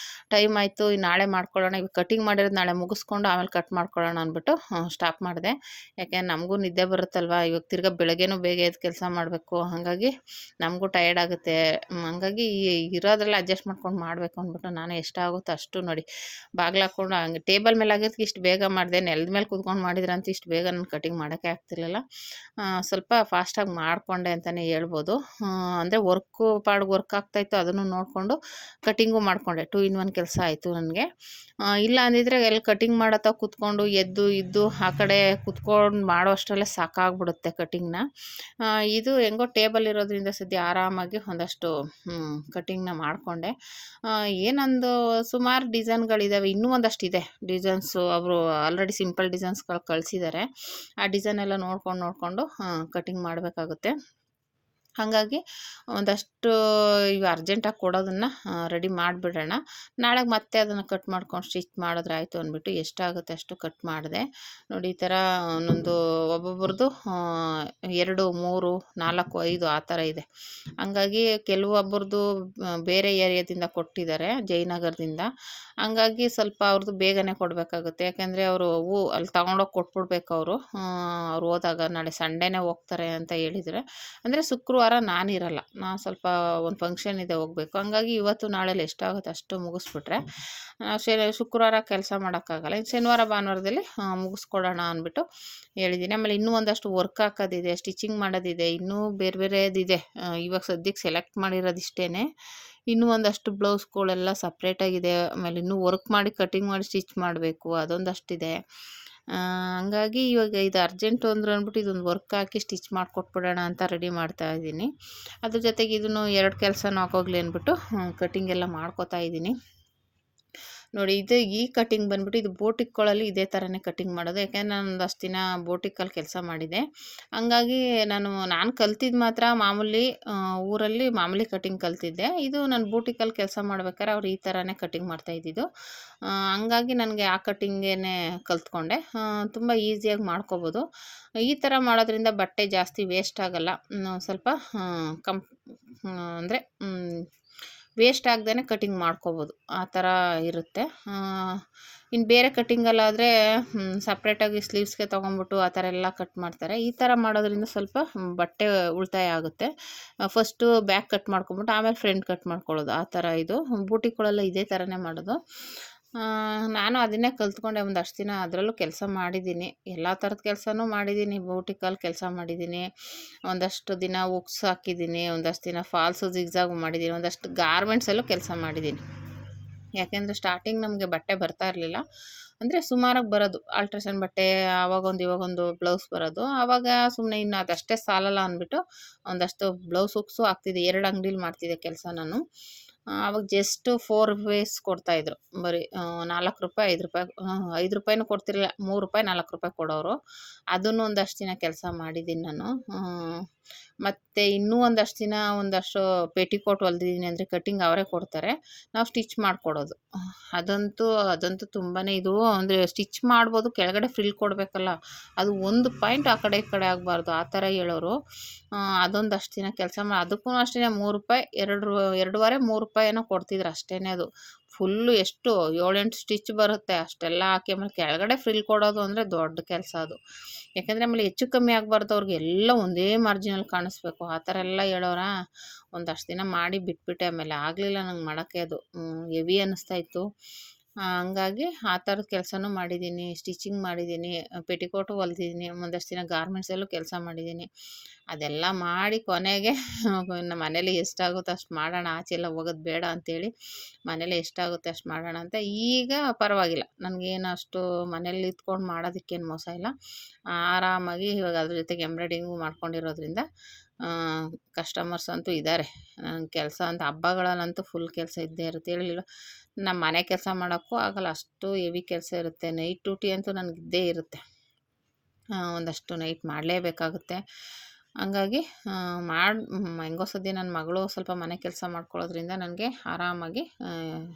ಟೈಮ್ ಆಯಿತು, ನಾಳೆ ಮಾಡ್ಕೊಳ್ಳೋಣ. ಇವಾಗ ಕಟಿಂಗ್ ಮಾಡಿರೋದು ನಾಳೆ ಮುಗಿಸ್ಕೊಂಡು ಆಮೇಲೆ ಕಟ್ ಮಾಡ್ಕೊಳ್ಳೋಣ ಅಂದ್ಬಿಟ್ಟು ಸ್ಟಾಪ್ ಮಾಡಿದೆ. ಯಾಕೆ ನಮಗೂ ನಿದ್ದೆ ಬರುತ್ತಲ್ವ, ಇವಾಗ ತಿರ್ಗಾ ಬೆಳಗ್ಗೆನೂ ಬೇಗ ಎದ್ದು ಕೆಲಸ ಮಾಡಬೇಕು, ಹಾಗಾಗಿ ನಮಗೂ ಟಯರ್ಡ್ ಆಗುತ್ತೆ. ಹಂಗಾಗಿ ಇರೋದ್ರಲ್ಲಿ ಅಡ್ಜಸ್ಟ್ ಮಾಡ್ಕೊಂಡು ಮಾಡಬೇಕು ಅಂದ್ಬಿಟ್ಟು ನಾನು ಎಷ್ಟಾಗುತ್ತೋ ಅಷ್ಟು ನೋಡಿ ಬಾಗಿಲು ಹಾಕ್ಕೊಂಡು ಹಂಗೆ ಟೇಬಲ್ ಮೇಲೆ ಆಗಿದ್ದಕ್ಕೆ ಇಷ್ಟು ಬೇಗ ಮಾಡಿದೆ. ನೆಲದ ಮೇಲೆ ಕೂತ್ಕೊಂಡು ಮಾಡಿದ್ರಂತೂ ಇಷ್ಟು ಬೇಗ ನಾನು ಕಟಿಂಗ್ ಮಾಡೋಕ್ಕೆ ಆಗ್ತಿರ್ಲಿಲ್ಲ. ಸ್ವಲ್ಪ ಫಾಸ್ಟಾಗಿ ಮಾಡಿಕೊಂಡೆ ಅಂತಲೇ ಹೇಳ್ಬೋದು. ಅಂದರೆ ವರ್ಕ್ ಆಗ್ತಾಯಿತ್ತು, ಅದನ್ನು ನೋಡಿಕೊಂಡು ಕಟಿಂಗು ಮಾಡಿಕೊಂಡೆ. 2 in 1 ಕೆಲಸ ಆಯಿತು ನನಗೆ. ಇಲ್ಲ ಅಂದಿದ್ರೆ ಎಲ್ಲಿ ಕಟಿಂಗ್ ಮಾಡತ್ತ ಕೂತ್ಕೊಂಡು ಇದ್ದು ಆ ಕಡೆ ಕೂತ್ಕೊಂಡು ಮಾಡೋ ಅಷ್ಟರಲ್ಲೇ ಸಾಕಾಗ್ಬಿಡುತ್ತೆ ಕಟಿಂಗ್ನ. ಇದು ಹೆಂಗೋ ಟೇಬಲ್ ಇರೋದ್ರಿಂದ ಸದ್ಯ ಆರಾಮಾಗಿ ಒಂದಷ್ಟು ಕಟಿಂಗ್ನ ಮಾಡಿಕೊಂಡೆ. ಏನೊಂದು ಸುಮಾರು ಡಿಸೈನ್ಗಳಿದ್ದಾವೆ, ಇನ್ನೂ ಒಂದಷ್ಟಿದೆ ಡಿಸೈನ್ಸು. ಅವರು ಆಲ್ರೆಡಿ ಸಿಂಪಲ್ ಡಿಸೈನ್ಸ್ಗಳು ಕಳಿಸಿದ್ದಾರೆ. ಆ ಡಿಸೈನ್ ಎಲ್ಲ ನೋಡ್ಕೊಂಡು ಕಟಿಂಗ್ ಮಾಡಬೇಕಾಗುತ್ತೆ. ಹಾಗಾಗಿ ಒಂದಷ್ಟು ಈಗ ಅರ್ಜೆಂಟಾಗಿ ಕೊಡೋದನ್ನು ರೆಡಿ ಮಾಡಿಬಿಡೋಣ. ನಾಳೆಗೆ ಮತ್ತೆ ಅದನ್ನು ಕಟ್ ಮಾಡ್ಕೊಂಡು ಸ್ಟಿಚ್ ಮಾಡಿದ್ರೆ ಆಯಿತು ಅಂದ್ಬಿಟ್ಟು ಎಷ್ಟಾಗುತ್ತೆ ಅಷ್ಟು ಕಟ್ ಮಾಡಿದೆ. ನೋಡಿ, ಈ ಥರ ಒಂದೊಂದು ಒಬ್ಬೊಬ್ರದ್ದು 2, 3, 4, 5 ಆ ಥರ ಇದೆ. ಹಂಗಾಗಿ ಕೆಲವೊಬ್ಬರದು ಬೇರೆ ಏರಿಯಾದಿಂದ ಕೊಟ್ಟಿದ್ದಾರೆ, ಜಯನಗರದಿಂದ. ಹಂಗಾಗಿ ಸ್ವಲ್ಪ ಅವ್ರದ್ದು ಬೇಗನೆ ಕೊಡಬೇಕಾಗುತ್ತೆ. ಯಾಕೆಂದರೆ ಅವರು ಅಲ್ಲಿ ತಗೊಂಡೋಗಿ ಕೊಟ್ಬಿಡ್ಬೇಕು. ಅವ್ರು ಹೋದಾಗ ನಾಳೆ ಸಂಡೇನೇ ಹೋಗ್ತಾರೆ ಅಂತ ಹೇಳಿದರೆ. ಅಂದರೆ ಶುಕ್ರವಾರ ನಾನಿರಲ್ಲ, ನಾನು ಸ್ವಲ್ಪ ಒಂದು ಫಂಕ್ಷನ್ ಇದೆ, ಹೋಗಬೇಕು. ಹಂಗಾಗಿ ಇವತ್ತು ನಾಳೆಲ್ಲಿ ಎಷ್ಟಾಗುತ್ತೆ ಅಷ್ಟು ಮುಗಿಸ್ಬಿಟ್ರೆ ಶುಕ್ರವಾರ ಕೆಲಸ ಮಾಡೋಕ್ಕಾಗಲ್ಲ. ಇನ್ನು ಶನಿವಾರ ಭಾನುವಾರದಲ್ಲಿ ಮುಗಿಸ್ಕೊಡೋಣ ಅಂದ್ಬಿಟ್ಟು ಹೇಳಿದ್ದೀನಿ. ಆಮೇಲೆ ಇನ್ನೂ ಒಂದಷ್ಟು ವರ್ಕ್ ಹಾಕೋದಿದೆ, ಸ್ಟಿಚಿಂಗ್ ಮಾಡೋದಿದೆ, ಇನ್ನೂ ಬೇರೆ ಬೇರೆದಿದೆ. ಇವಾಗ ಸದ್ಯಕ್ಕೆ ಸೆಲೆಕ್ಟ್ ಮಾಡಿರೋದಿಷ್ಟೇ. ಇನ್ನೂ ಒಂದಷ್ಟು ಬ್ಲೌಸ್ಗಳೆಲ್ಲ ಸಪ್ರೇಟಾಗಿದೆ. ಆಮೇಲೆ ಇನ್ನೂ ವರ್ಕ್ ಮಾಡಿ ಕಟಿಂಗ್ ಮಾಡಿ ಸ್ಟಿಚ್ ಮಾಡಬೇಕು, ಅದೊಂದಷ್ಟಿದೆ. ಹಂಗಾಗಿ ಇವಾಗ ಇದು ಅರ್ಜೆಂಟು ಅಂದ್ಬಿಟ್ಟು ಇದೊಂದು ವರ್ಕ್ ಹಾಕಿ ಸ್ಟಿಚ್ ಮಾಡಿಕೊಟ್ಬಿಡೋಣ ಅಂತ ರೆಡಿ ಮಾಡ್ತಾಯಿದ್ದೀನಿ. ಅದ್ರ ಜೊತೆಗೆ ಇದನ್ನು 2 ಕೆಲಸನೂ ಆಗೋಗ್ಲಿ ಅಂದ್ಬಿಟ್ಟು ಕಟಿಂಗ್ ಎಲ್ಲ ಮಾಡ್ಕೋತಾ ಇದ್ದೀನಿ. ನೋಡಿ, ಈ ಕಟಿಂಗ್ ಬಂದ್ಬಿಟ್ಟು ಇದು ಬೋಟಿಕ್ಗಳಲ್ಲಿ ಇದೇ ಥರನೇ ಕಟಿಂಗ್ ಮಾಡೋದು. ಯಾಕೆಂದರೆ ನಾನು ಒಂದಷ್ಟು ದಿನ ಬೋಟಿಕ್ಕಲ್ಲಿ ಕೆಲಸ ಮಾಡಿದೆ. ಹಂಗಾಗಿ ನಾನು ಕಲ್ತಿದ್ದು ಮಾತ್ರ ಮಾಮೂಲಿ ಊರಲ್ಲಿ ಮಾಮೂಲಿ ಕಟಿಂಗ್ ಕಲ್ತಿದ್ದೆ. ಇದು ನಾನು ಬೋಟಿಕ್ಕಲ್ಲಿ ಕೆಲಸ ಮಾಡ್ಬೇಕಾದ್ರೆ ಅವ್ರು ಈ ಥರನೇ ಕಟಿಂಗ್ ಮಾಡ್ತಾಯಿದ್ದಿದ್ದು. ಹಂಗಾಗಿ ನನಗೆ ಆ ಕಟಿಂಗೇನೆ ಕಲ್ತ್ಕೊಂಡೆ. ತುಂಬ ಈಸಿಯಾಗಿ ಮಾಡ್ಕೋಬೋದು. ಈ ಥರ ಮಾಡೋದ್ರಿಂದ ಬಟ್ಟೆ ಜಾಸ್ತಿ ವೇಸ್ಟ್ ಆಗೋಲ್ಲ. ಸ್ವಲ್ಪ ಅಂದರೆ ವೇಸ್ಟ್ ಆಗದೇ ಕಟಿಂಗ್ ಮಾಡ್ಕೋಬೋದು, ಆ ಥರ ಇರುತ್ತೆ. ಇನ್ನು ಬೇರೆ ಕಟಿಂಗಲ್ಲಾದರೆ ಸಪ್ರೇಟಾಗಿ ಸ್ಲೀವ್ಸ್ಗೆ ತೊಗೊಂಬಿಟ್ಟು ಆ ಥರ ಎಲ್ಲ ಕಟ್ ಮಾಡ್ತಾರೆ. ಈ ಥರ ಮಾಡೋದ್ರಿಂದ ಸ್ವಲ್ಪ ಬಟ್ಟೆ ಉಳಿತಾಯ ಆಗುತ್ತೆ. ಫಸ್ಟು ಬ್ಯಾಕ್ ಕಟ್ ಮಾಡ್ಕೊಂಬಿಟ್ಟು ಆಮೇಲೆ ಫ್ರಂಟ್ ಕಟ್ ಮಾಡ್ಕೊಳ್ಳೋದು, ಆ ಥರ ಇದು. ಬೂಟಿಗಳೆಲ್ಲ ಇದೇ ಥರನೇ ಮಾಡೋದು. ನಾನು ಅದನ್ನೇ ಕಲ್ತ್ಕೊಂಡೆ. ಒಂದಷ್ಟು ದಿನ ಅದರಲ್ಲೂ ಕೆಲಸ ಮಾಡಿದ್ದೀನಿ, ಎಲ್ಲ ಥರದ ಕೆಲಸನೂ ಮಾಡಿದ್ದೀನಿ. ಬೂಟಿಕಲ್ಲಿ ಕೆಲಸ ಮಾಡಿದ್ದೀನಿ, ಒಂದಷ್ಟು ದಿನ ಉಕ್ಸ್ ಹಾಕಿದ್ದೀನಿ, ಒಂದಷ್ಟು ದಿನ ಫಾಲ್ಸು ಜಿಗ್ಜಾಗ್ ಮಾಡಿದ್ದೀನಿ, ಒಂದಷ್ಟು ಗಾರ್ಮೆಂಟ್ಸಲ್ಲೂ ಕೆಲಸ ಮಾಡಿದ್ದೀನಿ. ಯಾಕೆಂದರೆ ಸ್ಟಾರ್ಟಿಂಗ್ ನಮಗೆ ಬಟ್ಟೆ ಬರ್ತಾ ಇರಲಿಲ್ಲ. ಅಂದರೆ ಸುಮಾರಾಗಿ ಬರೋದು, ಆಲ್ಟ್ರೇಷನ್ ಬಟ್ಟೆ ಆವಾಗೊಂದು ಇವಾಗೊಂದು ಬ್ಲೌಸ್ ಬರೋದು. ಆವಾಗ ಸುಮ್ಮನೆ ಇನ್ನು ಅದಷ್ಟೇ ಸಾಲಲ್ಲ ಅಂದ್ಬಿಟ್ಟು ಒಂದಷ್ಟು ಬ್ಲೌಸ್ ಉಕ್ಸು ಹಾಕ್ತಿದ್ದೆ. 2 ಅಂಗಡೀಲಿ ಮಾಡ್ತಿದ್ದೆ ಕೆಲಸ ನಾನು. ಆವಾಗ ಜಸ್ಟ್ 4 ರುಪೀಸ್ ಕೊಡ್ತಾಯಿದ್ರು, ಬರೀ 4 ರೂಪಾಯಿ, 5 ರೂಪಾಯಿ, 5 ರೂಪಾಯಿನೂ ಕೊಡ್ತಿರಲಿಲ್ಲ, 3 ರೂಪಾಯಿ 4 ರೂಪಾಯಿ ಕೊಡೋರು. ಅದನ್ನು ಒಂದಷ್ಟು ದಿನ ಕೆಲಸ ಮಾಡಿದ್ದೀನಿ ನಾನು. ಮತ್ತು ಇನ್ನೂ ಒಂದಷ್ಟು ದಿನ ಒಂದಷ್ಟು ಪೆಟಿಕೋಟ್ ಹೊಲ್ದಿದ್ದೀನಿ. ಅಂದರೆ ಕಟ್ಟಿಂಗ್ ಅವರೇ ಕೊಡ್ತಾರೆ, ನಾವು ಸ್ಟಿಚ್ ಮಾಡಿಕೊಡೋದು. ಅದಂತೂ ತುಂಬಾ ಇದು. ಅಂದರೆ ಸ್ಟಿಚ್ ಮಾಡ್ಬೋದು, ಕೆಳಗಡೆ ಫ್ರಿಲ್ ಕೊಡಬೇಕಲ್ಲ, ಅದು ಒಂದು ಪಾಯಿಂಟ್ ಆ ಕಡೆ ಈ ಕಡೆ ಆಗಬಾರ್ದು, ಆ ಥರ ಹೇಳೋರು. ಅದೊಂದಷ್ಟು ದಿನ ಕೆಲಸ ಅದಕ್ಕೂ ಅಷ್ಟೇ 3 ರೂಪಾಯಿ, 2.5, 3 ರೂಪಾಯಿ ಏನೋ ಕೊಡ್ತಿದ್ರು ಅಷ್ಟೇ. ಅದು ಫುಲ್ಲು ಎಷ್ಟು 7-8 ಸ್ಟಿಚ್ ಬರುತ್ತೆ, ಅಷ್ಟೆಲ್ಲ ಹಾಕಿ ಆಮೇಲೆ ಕೆಳಗಡೆ ಫ್ರಿಲ್ ಕೊಡೋದು ಅಂದರೆ ದೊಡ್ಡ ಕೆಲಸ ಅದು. ಯಾಕೆಂದರೆ ಆಮೇಲೆ ಹೆಚ್ಚು ಕಮ್ಮಿ ಆಗಬಾರ್ದು, ಅವ್ರಿಗೆ ಎಲ್ಲ ಒಂದೇ ಮಾರ್ಜಿನಲ್ಲಿ ಕಾಣಿಸ್ಬೇಕು, ಆ ಥರ ಎಲ್ಲ ಹೇಳೋರ. ಒಂದಷ್ಟು ದಿನ ಮಾಡಿ ಬಿಟ್ಬಿಟ್ಟೆ. ಆಮೇಲೆ ಆಗಲಿಲ್ಲ ನಂಗೆ ಮಾಡೋಕ್ಕೆ, ಅದು ಹೆವಿ ಅನ್ನಿಸ್ತಾಯಿತ್ತು. ಹಂಗಾಗಿ ಆ ಥರದ ಕೆಲಸನೂ ಮಾಡಿದ್ದೀನಿ, ಸ್ಟಿಚಿಂಗ್ ಮಾಡಿದ್ದೀನಿ, ಪೆಟಿಕೋಟು ಹೊಲ್ದಿದ್ದೀನಿ, ಒಂದಷ್ಟು ದಿನ ಗಾರ್ಮೆಂಟ್ಸಲ್ಲೂ ಕೆಲಸ ಮಾಡಿದ್ದೀನಿ. ಅದೆಲ್ಲ ಮಾಡಿ ಕೊನೆಗೆ ನಮ್ಮ ಮನೇಲಿ ಎಷ್ಟಾಗುತ್ತೋ ಅಷ್ಟು ಮಾಡೋಣ, ಆಚೆ ಎಲ್ಲ ಹೋಗೋದು ಬೇಡ ಅಂಥೇಳಿ ಮನೇಲಿ ಎಷ್ಟಾಗುತ್ತೆ ಅಷ್ಟು ಮಾಡೋಣ ಅಂತ. ಈಗ ಪರವಾಗಿಲ್ಲ, ನನಗೇನು ಅಷ್ಟು ಮನೇಲಿ ಇದ್ಕೊಂಡು ಮಾಡೋದಕ್ಕೇನು ಮೋಸ ಇಲ್ಲ, ಆರಾಮಾಗಿ ಇವಾಗ ಅದ್ರ ಜೊತೆಗೆ ಎಂಬ್ರಾಯ್ಡಿಂಗು ಮಾಡ್ಕೊಂಡಿರೋದ್ರಿಂದ ಕಸ್ಟಮರ್ಸ್ ಅಂತೂ ಇದ್ದಾರೆ. ನನ್ನ ಕೆಲಸ ಅಂತ ಹಬ್ಬಗಳಲ್ಲಂತೂ ಫುಲ್ ಕೆಲಸ ಇದ್ದೇ ಇರುತ್ತೆ. ಹೇಳಿಲ್ವ, ನಮ್ಮ ಮನೆ ಕೆಲಸ ಮಾಡೋಕ್ಕೂ ಆಗಲ್ಲ, ಅಷ್ಟು ಹೆವಿ ಕೆಲಸ ಇರುತ್ತೆ. ನೈಟ್ ಡ್ಯೂಟಿ ಅಂತೂ ನನಗಿದ್ದೇ ಇರುತ್ತೆ, ಒಂದಷ್ಟು ನೈಟ್ ಮಾಡಲೇಬೇಕಾಗುತ್ತೆ. ಹಂಗಾಗಿ ಹೆಂಗೋ ಸದ್ಯ ನನ್ನ ಮಗಳು ಸ್ವಲ್ಪ ಮನೆ ಕೆಲಸ ಮಾಡ್ಕೊಳ್ಳೋದ್ರಿಂದ ನನಗೆ ಆರಾಮಾಗಿ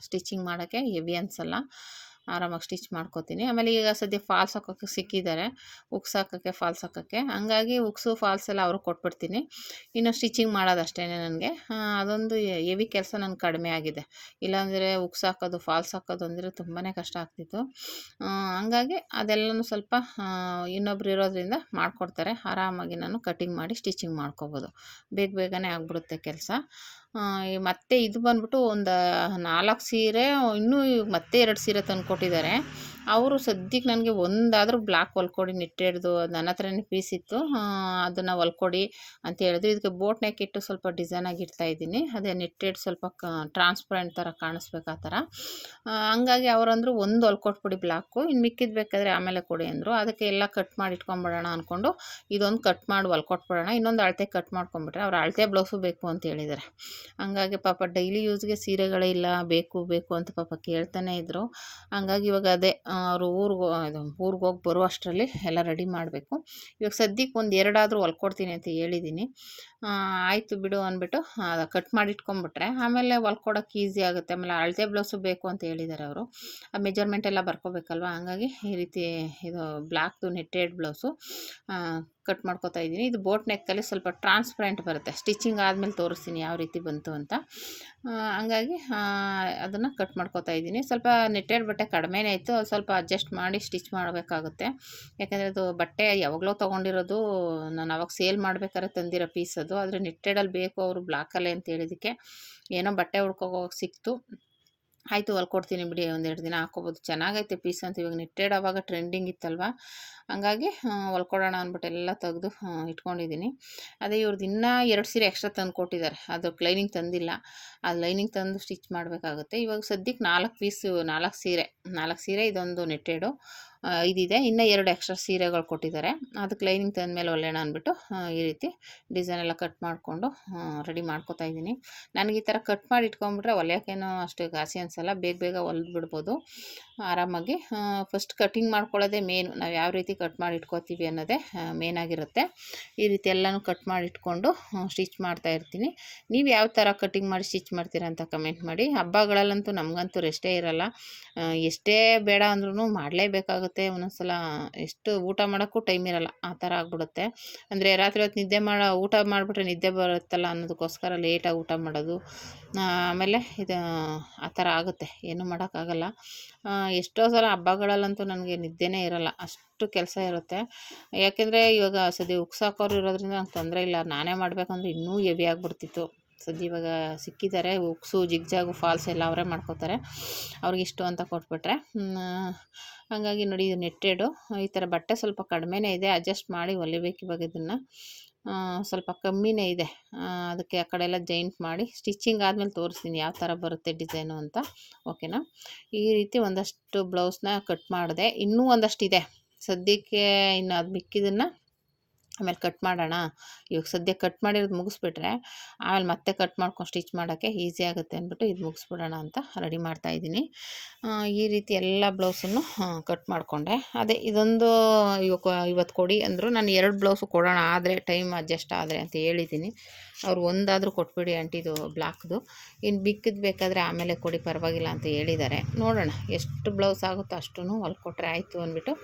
ಸ್ಟಿಚಿಂಗ್ ಮಾಡೋಕ್ಕೆ ಹೆವಿ ಅನಿಸಲ್ಲ, ಆರಾಮಾಗಿ ಸ್ಟಿಚ್ ಮಾಡ್ಕೋತೀನಿ. ಆಮೇಲೆ ಈಗ ಸದ್ಯ ಫಾಲ್ಸ್ ಹಾಕೋಕ್ಕೆ ಸಿಕ್ಕಿದ್ದಾರೆ, ಉಕ್ಸ್ ಹಾಕೋಕ್ಕೆ, ಫಾಲ್ಸ್ ಹಾಕೋಕ್ಕೆ. ಹಂಗಾಗಿ ಉಕ್ಸು ಫಾಲ್ಸ್ ಎಲ್ಲ ಅವ್ರಿಗೆ ಕೊಟ್ಬಿಡ್ತೀನಿ. ಇನ್ನು ಸ್ಟಿಚಿಂಗ್ ಮಾಡೋದಷ್ಟೇ ನನಗೆ. ಅದೊಂದು ಹೆವಿ ಕೆಲಸ ನನಗೆ ಕಡಿಮೆ ಆಗಿದೆ. ಇಲ್ಲಾಂದರೆ ಉಕ್ಸ್ ಹಾಕೋದು, ಫಾಲ್ಸ್ ಹಾಕೋದು ಅಂದರೆ ತುಂಬಾ ಕಷ್ಟ ಆಗ್ತಿತ್ತು. ಹಂಗಾಗಿ ಅದೆಲ್ಲನೂ ಸ್ವಲ್ಪ ಇನ್ನೊಬ್ರು ಇರೋದ್ರಿಂದ ಮಾಡಿಕೊಡ್ತಾರೆ, ಆರಾಮಾಗಿ ನಾನು ಕಟಿಂಗ್ ಮಾಡಿ ಸ್ಟಿಚಿಂಗ್ ಮಾಡ್ಕೋಬೋದು. ಬೇಗನೆ ಆಗಿಬಿಡುತ್ತೆ ಕೆಲಸ. ಮತ್ತು ಇದು ಬಂದ್ಬಿಟ್ಟು ಒಂದು 4 ಸೀರೆ, ಇನ್ನೂ ಮತ್ತೆ 2 ಸೀರೆ ತಂದುಕೊಟ್ಟಿದ್ದಾರೆ. ಅವರು ಸದ್ಯಕ್ಕೆ ನನಗೆ ಒಂದಾದರೂ ಬ್ಲಾಕ್ ಹೊಲ್ಕೊಡಿ ನೆಟ್ಟೆಡ್ದು ನನ್ನ ಹತ್ರನೇ ಪೀಸ್ ಇತ್ತು, ಅದನ್ನು ಹೊಲ್ಕೊಡಿ ಅಂತ ಹೇಳಿದ್ರು. ಇದಕ್ಕೆ ಬೋಟ್ ನೆಕ್ ಇಟ್ಟು ಸ್ವಲ್ಪ ಡಿಸೈನಾಗಿ ಇಡ್ತಾಯಿದ್ದೀನಿ. ಅದೇ ನೆಟ್ಟೆಡ್ ಸ್ವಲ್ಪ ಟ್ರಾನ್ಸ್ಪರೆಂಟ್ ಥರ ಕಾಣಿಸ್ಬೇಕು ಆ ಥರ. ಹಂಗಾಗಿ ಅವರಂದರು ಒಂದು ಹೊಲ್ಕೊಟ್ಬಿಡಿ ಬ್ಲಾಕು, ಇನ್ನು ಮಿಕ್ಕಿದ್ದು ಬೇಕಾದರೆ ಆಮೇಲೆ ಕೊಡಿ ಅಂದರು. ಅದಕ್ಕೆ ಎಲ್ಲ ಕಟ್ ಮಾಡಿ ಇಟ್ಕೊಂಬಿಡೋಣ ಅಂದ್ಕೊಂಡು ಇದೊಂದು ಕಟ್ ಮಾಡಿ ಹೊಲ್ಕೊಟ್ಬಿಡೋಣ, ಇನ್ನೊಂದು ಅಳತೆ ಕಟ್ ಮಾಡ್ಕೊಂಬಿಟ್ರೆ ಅವ್ರು ಅಳತೆ ಬ್ಲೌಸು ಬೇಕು ಅಂತ ಹೇಳಿದ್ದಾರೆ. ಹಂಗಾಗಿ ಪಾಪ ಡೈಲಿ ಯೂಸ್ಗೆ ಸೀರೆಗಳೇ ಇಲ್ಲ, ಬೇಕು ಬೇಕು ಅಂತ ಪಾಪ ಕೇಳ್ತಾನೆ ಇದ್ದರು. ಹಂಗಾಗಿ ಇವಾಗ ಅದೇ ಅವರು ಊರಿಗೆ ಹೋಗಿ ಬರೋ ಅಷ್ಟರಲ್ಲಿ ಎಲ್ಲ ರೆಡಿ ಮಾಡಬೇಕು. ಇವಾಗ ಸದ್ಯಕ್ಕೆ ಒಂದು ಎರಡಾದರೂ ಹೊಲ್ಕೊಡ್ತೀನಿ ಅಂತ ಹೇಳಿದ್ದೀನಿ. ಆಯಿತು ಬಿಡು ಅಂದ್ಬಿಟ್ಟು ಕಟ್ ಮಾಡಿ ಇಟ್ಕೊಂಬಿಟ್ರೆ ಆಮೇಲೆ ಹೊಲ್ಕೊಡೋಕೆ ಈಸಿ ಆಗುತ್ತೆ. ಆಮೇಲೆ ಅಳತೆ ಬ್ಲೌಸು ಬೇಕು ಅಂತ ಹೇಳಿದ್ದಾರೆ ಅವರು, ಆ ಮೆಜರ್ಮೆಂಟ್ ಎಲ್ಲ ಬರ್ಕೋಬೇಕಲ್ವ. ಹಂಗಾಗಿ ಈ ರೀತಿ ಇದು ಬ್ಲ್ಯಾಕ್ದು ನೆಟ್ಟೆಡ್ ಬ್ಲೌಸು ಕಟ್ ಮಾಡ್ಕೊತಾ ಇದ್ದೀನಿ. ಇದು ಬೋಟ್ ನೆಕ್ಕಲ್ಲಿ ಸ್ವಲ್ಪ ಟ್ರಾನ್ಸ್ಪರೆಂಟ್ ಬರುತ್ತೆ, ಸ್ಟಿಚಿಂಗ್ ಆದಮೇಲೆ ತೋರಿಸ್ತೀನಿ ಯಾವ ರೀತಿ ಬಂತು ಅಂತ. ಹಂಗಾಗಿ ಅದನ್ನು ಕಟ್ ಮಾಡ್ಕೊತಾ ಇದ್ದೀನಿ. ಸ್ವಲ್ಪ ನೆಟ್ಟೆಡ್ ಬಟ್ಟೆ ಕಡಿಮೆನೇ ಇತ್ತು, ಸ್ವಲ್ಪ ಅಡ್ಜಸ್ಟ್ ಮಾಡಿ ಸ್ಟಿಚ್ ಮಾಡಬೇಕಾಗುತ್ತೆ. ಯಾಕಂದರೆ ಅದು ಬಟ್ಟೆ ಯಾವಾಗಲೂ ತೊಗೊಂಡಿರೋದು, ನಾನು ಅವಾಗ ಸೇಲ್ ಮಾಡ್ಬೇಕಾದ್ರೆ ತಂದಿರೋ ಪೀಸ್ ಅದು. ಆದರೆ ನೆಟ್ಟೆಡಲ್ಲಿ ಬೇಕು ಅವರು ಬ್ಲಾಕಲ್ಲೇ ಅಂತ ಹೇಳಿದ್ದಕ್ಕೆ ಏನೋ ಬಟ್ಟೆ ಹುಡ್ಕೋಗೋಗಿ ಸಿಕ್ತು. ಆಯಿತು ಹೊಲ್ಕೊಡ್ತೀನಿ ಬಿಡಿ, ಒಂದೆರಡು ದಿನ ಹಾಕ್ಕೋಬೋದು, ಚೆನ್ನಾಗೈತೆ ಪೀಸ್ ಅಂತ. ಇವಾಗ ನೆಟ್ಟೆಡ್ ಆವಾಗ ಟ್ರೆಂಡಿಂಗ್ ಇತ್ತಲ್ವ, ಹಂಗಾಗಿ ಹೊಲ್ಕೊಡೋಣ ಅಂದ್ಬಿಟ್ಟು ಎಲ್ಲ ತೆಗೆದು ಇಟ್ಕೊಂಡಿದ್ದೀನಿ. ಅದೇ ಇವ್ರದ್ದು ಇನ್ನೂ 2 ಸೀರೆ ಎಕ್ಸ್ಟ್ರಾ ತಂದು ಕೊಟ್ಟಿದ್ದಾರೆ, ಅದು ಲೈನಿಂಗ್ ತಂದಿಲ್ಲ. ಅದು ಲೈನಿಂಗ್ ತಂದು ಸ್ಟಿಚ್ ಮಾಡಬೇಕಾಗುತ್ತೆ. ಇವಾಗ ಸದ್ಯಕ್ಕೆ 4 ಸೀರೆ ಇದೊಂದು ನೆಟ್ಟೆಡು ಇದಿದೆ. ಇನ್ನೂ 2 ಎಕ್ಸ್ಟ್ರಾ ಸೀರೆಗಳು ಕೊಟ್ಟಿದ್ದಾರೆ, ಅದಕ್ಕೆ ಲೈನಿಂಗ್ ತಂದಮೇಲೆ ಹೊಲೆಯೋಣ ಅಂದ್ಬಿಟ್ಟು ಈ ರೀತಿ ಡಿಸೈನ್ ಎಲ್ಲ ಕಟ್ ಮಾಡಿಕೊಂಡು ರೆಡಿ ಮಾಡ್ಕೊತಾ ಇದ್ದೀನಿ. ನನಗೆ ಈ ಥರ ಕಟ್ ಮಾಡಿ ಇಟ್ಕೊಂಡ್ಬಿಟ್ರೆ ಹೊಲಿಯೋಕ್ಕೇನೋ ಅಷ್ಟು ಘಾಸಿ ಅನಿಸಲ್ಲ, ಬೇಗ ಬೇಗ ಹೊಲ್ದು ಬಿಡ್ಬೋದು ಆರಾಮಾಗಿ. ಫಸ್ಟ್ ಕಟಿಂಗ್ ಮಾಡ್ಕೊಳ್ಳೋದೇ ಮೇನು, ನಾವು ಯಾವ ರೀತಿ ಕಟ್ ಮಾಡಿ ಇಟ್ಕೋತೀವಿ ಅನ್ನೋದೇ ಮೇನಾಗಿರುತ್ತೆ. ಈ ರೀತಿ ಎಲ್ಲನೂ ಕಟ್ ಮಾಡಿ ಇಟ್ಕೊಂಡು ಸ್ಟಿಚ್ ಮಾಡ್ತಾಯಿರ್ತೀನಿ. ನೀವು ಯಾವ ಥರ ಕಟಿಂಗ್ ಮಾಡಿ ಸ್ಟಿಚ್ ಮಾಡ್ತೀರಾ ಅಂತ ಕಮೆಂಟ್ ಮಾಡಿ. ಹಬ್ಬಗಳಲ್ಲಂತೂ ನಮಗಂತೂ ರೆಸ್ಟೇ ಇರಲ್ಲ, ಎಷ್ಟೇ ಬೇಡ ಅಂದ್ರೂ ಮಾಡಲೇಬೇಕಾಗುತ್ತೆ. ಒಂದೊಂದ್ಸಲ ಎಷ್ಟು ಊಟ ಮಾಡೋಕ್ಕೂ ಟೈಮ್ ಇರಲ್ಲ, ಆ ಥರ ಆಗ್ಬಿಡುತ್ತೆ. ಅಂದರೆ ರಾತ್ರಿ ಹೊತ್ತು ಊಟ ಮಾಡಿಬಿಟ್ರೆ ನಿದ್ದೆ ಬರುತ್ತಲ್ಲ ಅನ್ನೋದಕ್ಕೋಸ್ಕರ ಲೇಟಾಗಿ ಊಟ ಮಾಡೋದು, ಆಮೇಲೆ ಇದು ಆ ಥರ ಆಗುತ್ತೆ, ಏನೂ ಮಾಡೋಕ್ಕಾಗಲ್ಲ. ಎಷ್ಟೋ ಸಲ ಹಬ್ಬಗಳಲ್ಲಂತೂ ನನಗೆ ನಿದ್ದೆನೇ ಇರಲ್ಲ, ಅಷ್ಟು ಕೆಲಸ ಇರುತ್ತೆ. ಯಾಕೆಂದರೆ ಇವಾಗ ಸದ್ಯ ಉಕ್ಸಾಕೋರು ಇರೋದ್ರಿಂದ ನಂಗೆ ತೊಂದರೆ ಇಲ್ಲ, ನಾನೇ ಮಾಡಬೇಕಂದ್ರೆ ಇನ್ನೂ ಹೆವಿ ಆಗಿಬಿಡ್ತಿತ್ತು. ಸದ್ಯ ಇವಾಗ ಸಿಕ್ಕಿದ್ದಾರೆ ಉಕ್ಸು, ಜಿಗ್ಜಾಗು, ಫಾಲ್ಸ್ ಎಲ್ಲ ಅವರೇ ಮಾಡ್ಕೋತಾರೆ, ಅವ್ರಿಗಿಷ್ಟು ಅಂತ ಕೊಟ್ಬಿಟ್ರೆ. ಹಾಗಾಗಿ ನೋಡಿ, ಇದು ನೆಟ್ಟೆಡು. ಈ ಥರ ಬಟ್ಟೆ ಸ್ವಲ್ಪ ಕಡಿಮೆನೇ ಇದೆ, ಅಡ್ಜಸ್ಟ್ ಮಾಡಿ ಹೊಲಿಬೇಕು ಇವಾಗ. ಇದನ್ನು ಸ್ವಲ್ಪ ಕಮ್ಮಿನೇ ಇದೆ, ಅದಕ್ಕೆ ಆ ಕಡೆ ಎಲ್ಲ ಜೈಂಟ್ ಮಾಡಿ ಸ್ಟಿಚಿಂಗ್ ಆದಮೇಲೆ ತೋರಿಸ್ತೀನಿ ಯಾವ ಥರ ಬರುತ್ತೆ ಡಿಸೈನು ಅಂತ. ಓಕೆನಾ? ಈ ರೀತಿ ಒಂದಷ್ಟು ಬ್ಲೌಸ್ನ ಕಟ್ ಮಾಡಿದೆ, ಇನ್ನೂ ಒಂದಷ್ಟಿದೆ ಸದ್ಯಕ್ಕೆ. ಇನ್ನು ಅದು ಮಿಕ್ಕಿದ್ದನ್ನು ಆಮೇಲೆ ಕಟ್ ಮಾಡೋಣ. ಇವಾಗ ಸದ್ಯ ಕಟ್ ಮಾಡಿರೋದು ಮುಗಿಸ್ಬಿಟ್ರೆ ಆಮೇಲೆ ಮತ್ತೆ ಕಟ್ ಮಾಡ್ಕೊಂಡು ಸ್ಟಿಚ್ ಮಾಡೋಕ್ಕೆ ಈಸಿ ಆಗುತ್ತೆ ಅಂದ್ಬಿಟ್ಟು ಇದು ಮುಗಿಸ್ಬಿಡೋಣ ಅಂತ ರೆಡಿ ಮಾಡ್ತಾಯಿದ್ದೀನಿ. ಈ ರೀತಿ ಎಲ್ಲ ಬ್ಲೌಸನ್ನು ಕಟ್ ಮಾಡಿಕೊಂಡೆ. ಅದೇ ಇದೊಂದು ಇವತ್ತು ಕೊಡಿ ಅಂದರು, ನಾನು 2 ಬ್ಲೌಸು ಕೊಡೋಣ ಆದರೆ ಟೈಮ್ ಅಡ್ಜಸ್ಟ್ ಆದರೆ ಅಂತ ಹೇಳಿದ್ದೀನಿ. ಅವ್ರು ಒಂದಾದರೂ ಕೊಟ್ಬಿಡಿ ಆಂಟಿ ಇದು ಬ್ಲಾಕ್ದು, ಇನ್ನು ಮಿಕ್ಕಿದ್ದು ಬೇಕಾದರೆ ಆಮೇಲೆ ಕೊಡಿ ಪರವಾಗಿಲ್ಲ ಅಂತ ಹೇಳಿದ್ದಾರೆ. ನೋಡೋಣ ಎಷ್ಟು ಬ್ಲೌಸ್ ಆಗುತ್ತೋ ಅಷ್ಟೂ ಹೊಲ್ಕೊಟ್ರೆ ಆಯಿತು ಅಂದ್ಬಿಟ್ಟು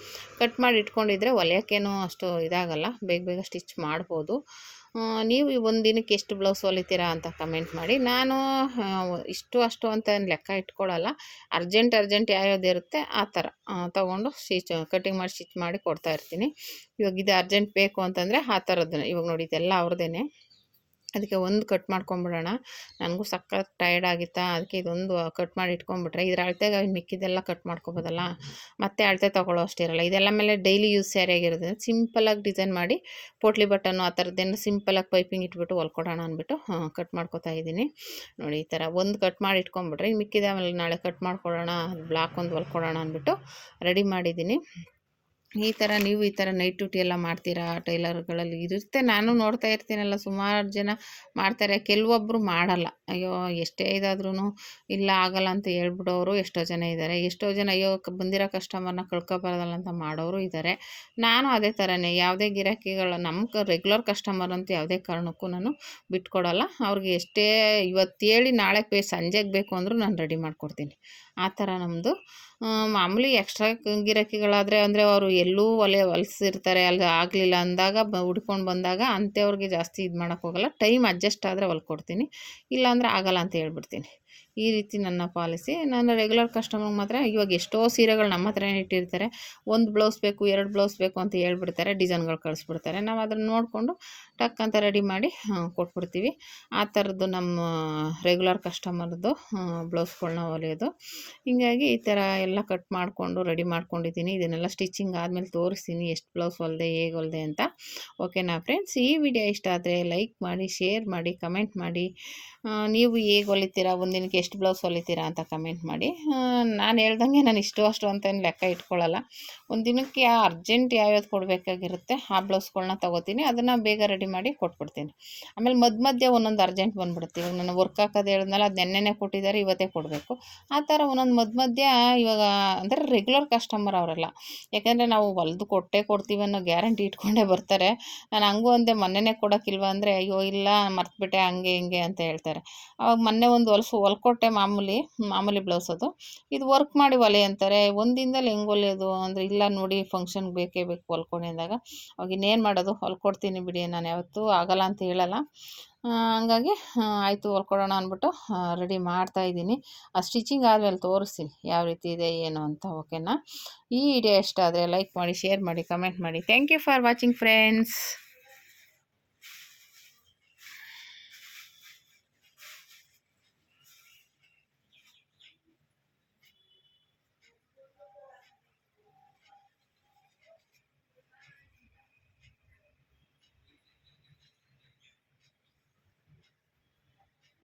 ಕಟ್ ಮಾಡಿ ಇಟ್ಕೊಂಡಿದ್ರೆ ಹೊಲಿಯೋಕ್ಕೇನೂ ಅಷ್ಟು ಇದಾಗಲ್ಲ, ಬೇಗ ಬೇಗ ಸ್ಟಿಚ್ ಮಾಡ್ಬೋದು. ನೀವು ಒಂದು ದಿನಕ್ಕೆ ಎಷ್ಟು ಬ್ಲೌಸ್ ಹೊಲಿತೀರಾ ಅಂತ ಕಮೆಂಟ್ ಮಾಡಿ. ನಾನು ಇಷ್ಟು ಅಷ್ಟು ಅಂತ ಲೆಕ್ಕ ಇಟ್ಕೊಳ್ಳಲ್ಲ, ಅರ್ಜೆಂಟ್ ಯಾವ್ಯಾವ್ದು ಇರುತ್ತೆ ಆ ಥರ ತೊಗೊಂಡು ಕಟಿಂಗ್ ಮಾಡಿ ಸ್ಟಿಚ್ ಮಾಡಿ ಕೊಡ್ತಾಯಿರ್ತೀನಿ. ಇವಾಗ ಇದು ಅರ್ಜೆಂಟ್ ಬೇಕು ಅಂತಂದರೆ ಆ ಥರದ್ದು. ಇವಾಗ ನೋಡಿ ಇದೆಲ್ಲ ಅವ್ರದ್ದೇ, ಅದಕ್ಕೆ ಒಂದು ಕಟ್ ಮಾಡ್ಕೊಂಬಿಡೋಣ. ನನಗೂ ಸಖತ್ ಟಯರ್ಡ್ ಆಗಿತ್ತಾ, ಅದಕ್ಕೆ ಇದೊಂದು ಕಟ್ ಮಾಡಿ ಇಟ್ಕೊಂಡ್ಬಿಟ್ರೆ ಇದ್ರ ಅಳತೆಗೆ ಮಿಕ್ಕಿದೆಲ್ಲ ಕಟ್ ಮಾಡ್ಕೊಬೋದಲ್ಲ, ಮತ್ತೆ ಅಳತೆ ತೊಗೊಳ್ಳೋ ಅಷ್ಟಿರಲ್ಲ. ಇದೆಲ್ಲ ಮೇಲೆ ಡೈಲಿ ಯೂಸ್ ಸ್ಯಾರಿಯಾಗಿರೋದ್ರಿಂದ ಸಿಂಪಲಾಗಿ ಡಿಸೈನ್ ಮಾಡಿ ಪೋಟ್ಲಿ ಬಟನ್ನು ಆ ಥರದ್ದೇನು ಸಿಂಪಲಾಗಿ ಪೈಪಿಂಗ್ ಇಟ್ಬಿಟ್ಟು ಹೊಲ್ಕೊಡೋಣ ಅಂದ್ಬಿಟ್ಟು ಕಟ್ ಮಾಡ್ಕೊತಾ ಇದ್ದೀನಿ. ನೋಡಿ ಈ ಥರ ಒಂದು ಕಟ್ ಮಾಡಿ ಇಟ್ಕೊಂಡ್ಬಿಟ್ರೆ ಇನ್ನು ಮಿಕ್ಕಿದೆ ಆಮೇಲೆ ನಾಳೆ ಕಟ್ ಮಾಡ್ಕೊಡೋಣ, ಬ್ಲಾಕ್ ಒಂದು ಹೊಲ್ಕೊಡೋಣ ಅಂದ್ಬಿಟ್ಟು ರೆಡಿ ಮಾಡಿದ್ದೀನಿ. ಈ ಥರ ನೀವು ಈ ಥರ ನೈಟ್ ಡ್ಯೂಟಿ ಎಲ್ಲ ಮಾಡ್ತೀರಾ? ಟೈಲರ್ಗಳಲ್ಲಿ ಇರುತ್ತೆ, ನಾನು ನೋಡ್ತಾ ಇರ್ತೀನಲ್ಲ, ಸುಮಾರು ಜನ ಮಾಡ್ತಾರೆ, ಕೆಲವೊಬ್ಬರು ಮಾಡಲ್ಲ. ಅಯ್ಯೋ ಎಷ್ಟೇ ಇದಾದ್ರೂ ಇಲ್ಲ ಆಗಲ್ಲ ಅಂತ ಹೇಳ್ಬಿಡೋರು ಎಷ್ಟೋ ಜನ ಇದ್ದಾರೆ. ಎಷ್ಟೋ ಜನ ಅಯ್ಯೋ ಬಂದಿರೋ ಕಸ್ಟಮರ್ನ ಕಳ್ಕೊಬಾರ್ದಲ್ಲ ಅಂತ ಮಾಡೋರು ಇದ್ದಾರೆ. ನಾನು ಅದೇ ಥರನೇ, ಯಾವುದೇ ಗಿರಾಕಿಗಳು ನಮ್ಮ ರೆಗ್ಯುಲರ್ ಕಸ್ಟಮರ್ ಅಂತೂ ಯಾವುದೇ ಕಾರಣಕ್ಕೂ ನಾನು ಬಿಟ್ಕೊಡಲ್ಲ. ಅವ್ರಿಗೆ ಎಷ್ಟೇ ಇವತ್ತು ಹೇಳಿ ನಾಳೆ ಸಂಜೆಗೆ ಬೇಕು ಅಂದರೂ ನಾನು ರೆಡಿ ಮಾಡಿಕೊಡ್ತೀನಿ, ಆ ಥರ ನಮ್ಮದು. ಮಾಮೂಲಿ ಎಕ್ಸ್ಟ್ರಾ ಗಿರಾಕಿಗಳಾದರೆ ಅಂದರೆ ಅವರು ಎಲ್ಲೂ ಹೊಲಿಸಿರ್ತಾರೆ, ಅಲ್ಲಿ ಆಗಲಿಲ್ಲ ಅಂದಾಗ ಹುಡ್ಕೊಂಡು ಬಂದಾಗ ಅಂಥವ್ರಿಗೆ ಜಾಸ್ತಿ ಇದು ಮಾಡೋಕ್ಕೋಗಲ್ಲ. ಟೈಮ್ ಅಡ್ಜಸ್ಟ್ ಆದರೆ ಹೊಲ್ಕೊಡ್ತೀನಿ, ಇಲ್ಲಾಂದರೆ ಆಗಲ್ಲ ಅಂತ ಹೇಳ್ಬಿಡ್ತೀನಿ. ಈ ರೀತಿ ನನ್ನ ಪಾಲಿಸಿ. ನಾನು ರೆಗ್ಯುಲರ್ ಕಸ್ಟಮರ್ಗೆ ಮಾತ್ರ ಇವಾಗ ಎಷ್ಟೋ ಸೀರೆಗಳು ನಮ್ಮ ಹತ್ರನೇ ಇಟ್ಟಿರ್ತಾರೆ. ಒಂದು ಬ್ಲೌಸ್ ಬೇಕು, 2 ಬ್ಲೌಸ್ ಬೇಕು ಅಂತ ಹೇಳ್ಬಿಡ್ತಾರೆ, ಡಿಸೈನ್ಗಳು ಕಳಿಸ್ಬಿಡ್ತಾರೆ. ನಾವು ಅದನ್ನು ನೋಡಿಕೊಂಡು ಟಕ್ ಅಂತ ರೆಡಿ ಮಾಡಿ ಕೊಟ್ಬಿಡ್ತೀವಿ. ಆ ಥರದ್ದು ನಮ್ಮ ರೆಗ್ಯುಲರ್ ಕಸ್ಟಮರ್ದು ಬ್ಲೌಸ್ಗಳ್ನ ಹೊಲಿಯೋದು. ಹೀಗಾಗಿ ಈ ಥರ ಎಲ್ಲ ಕಟ್ ಮಾಡಿಕೊಂಡು ರೆಡಿ ಮಾಡ್ಕೊಂಡಿದ್ದೀನಿ. ಇದನ್ನೆಲ್ಲ ಸ್ಟಿಚಿಂಗ್ ಆದಮೇಲೆ ತೋರಿಸ್ತೀನಿ ಎಷ್ಟು ಬ್ಲೌಸ್ ಹೊಲಿದೆ, ಹೇಗೆ ಹೊಲಿದೆ ಅಂತ. ಓಕೆನಾ ಫ್ರೆಂಡ್ಸ್? ಈ ವಿಡಿಯೋ ಇಷ್ಟ ಆದರೆ ಲೈಕ್ ಮಾಡಿ, ಶೇರ್ ಮಾಡಿ, ಕಮೆಂಟ್ ಮಾಡಿ. ನೀವು ಹೇಗೆ ಹೊಲಿತೀರಾ, ಒಂದಿನಕ್ಕೆ ಎಷ್ಟು ಬ್ಲೌಸ್ ಹೊಲಿತೀರಾ ಅಂತ ಕಮೆಂಟ್ ಮಾಡಿ. ನಾನು ಹೇಳ್ದಂಗೆ ನಾನು ಇಷ್ಟು ಅಷ್ಟು ಅಂತೇನು ಲೆಕ್ಕ ಇಟ್ಕೊಳ್ಳಲ್ಲ. ಒಂದು ದಿನಕ್ಕೆ ಅರ್ಜೆಂಟ್ ಯಾವ್ಯಾವ್ದು ಕೊಡಬೇಕಾಗಿರುತ್ತೆ ಆ ಬ್ಲೌಸ್ಗಳ್ನ ತೊಗೋತೀನಿ, ಅದನ್ನು ಬೇಗ ರೆಡಿ ಮಾಡಿ ಕೊಟ್ಬಿಡ್ತೀನಿ. ಆಮೇಲೆ ಮಧ್ಯೆ ಒಂದೊಂದು ಅರ್ಜೆಂಟ್ ಬಂದುಬಿಡುತ್ತೆ. ಇವಾಗ ನಾನು ವರ್ಕ್ ಹಾಕೋದು ಹೇಳಿದ್ನಲ್ಲ, ಅದು ನೆನ್ನೆನೇ ಕೊಟ್ಟಿದ್ದಾರೆ, ಇವತ್ತೇ ಕೊಡಬೇಕು. ಆ ಥರ ಒಂದೊಂದು ಮಧ್ಯ ಇವಾಗ ಅಂದರೆ ರೆಗ್ಯುಲರ್ ಕಸ್ಟಮರ್ ಅವರೆಲ್ಲ. ಯಾಕೆಂದರೆ ನಾವು ಹೊಲ್ದು ಕೊಟ್ಟೇ ಕೊಡ್ತೀವಿ ಅನ್ನೋ ಗ್ಯಾರಂಟಿ ಇಟ್ಕೊಂಡೇ ಬರ್ತಾರೆ. ನಾನು ಹಂಗೂ ಅಂದೆ, ಮೊನ್ನೆನೇ ಕೊಡೋಕ್ಕಿಲ್ವ ಅಂದರೆ, ಅಯ್ಯೋ ಇಲ್ಲ ಮರ್ತುಬಿಟ್ಟೆ ಹಂಗೆ ಹಿಂಗೆ ಅಂತ ಹೇಳ್ತಾರೆ. ಆವಾಗ ಮೊನ್ನೆ ಒಂದು ಹೊಲ್ಕೊಟ್ಟೆ, ಮಾಮೂಲಿ ಬ್ಲೌಸ್ ಅದು. ಇದು ವರ್ಕ್ ಮಾಡಿ ಹೊಲಿ ಅಂತಾರೆ. ಒಂದು ದಿನದಲ್ಲಿ ಹೆಂಗೆ ಹೊಲಿಯೋದು ಅಂದರೆ, ಇಲ್ಲ ನೋಡಿ ಫಂಕ್ಷನ್ಗೆ ಬೇಕೇ ಬೇಕು ಹೊಲ್ಕೊಡಿ ಅಂದಾಗ, ಅವಾಗ ಇನ್ನೇನು ಮಾಡೋದು, ಹೊಲ್ಕೊಡ್ತೀನಿ ಬಿಡಿ, ನಾನು ಯಾವತ್ತೂ ಆಗಲ್ಲ ಅಂತ ಹೇಳಲ್ಲ. ಹಂಗಾಗಿ ಆಯಿತು ಹೊಲ್ಕೊಡೋಣ ಅಂದ್ಬಿಟ್ಟು ರೆಡಿ ಮಾಡ್ತಾಯಿದ್ದೀನಿ. ಆ ಸ್ಟಿಚಿಂಗ್ ಆದಮೇಲೆ ತೋರಿಸ್ತೀನಿ ಯಾವ ರೀತಿ ಇದೆ ಏನು ಅಂತ. ಓಕೆನಾ? ಈ ವಿಡಿಯೋ ಇಷ್ಟ ಆದರೆ ಲೈಕ್ ಮಾಡಿ, ಶೇರ್ ಮಾಡಿ, ಕಮೆಂಟ್ ಮಾಡಿ. Thank you for watching friends.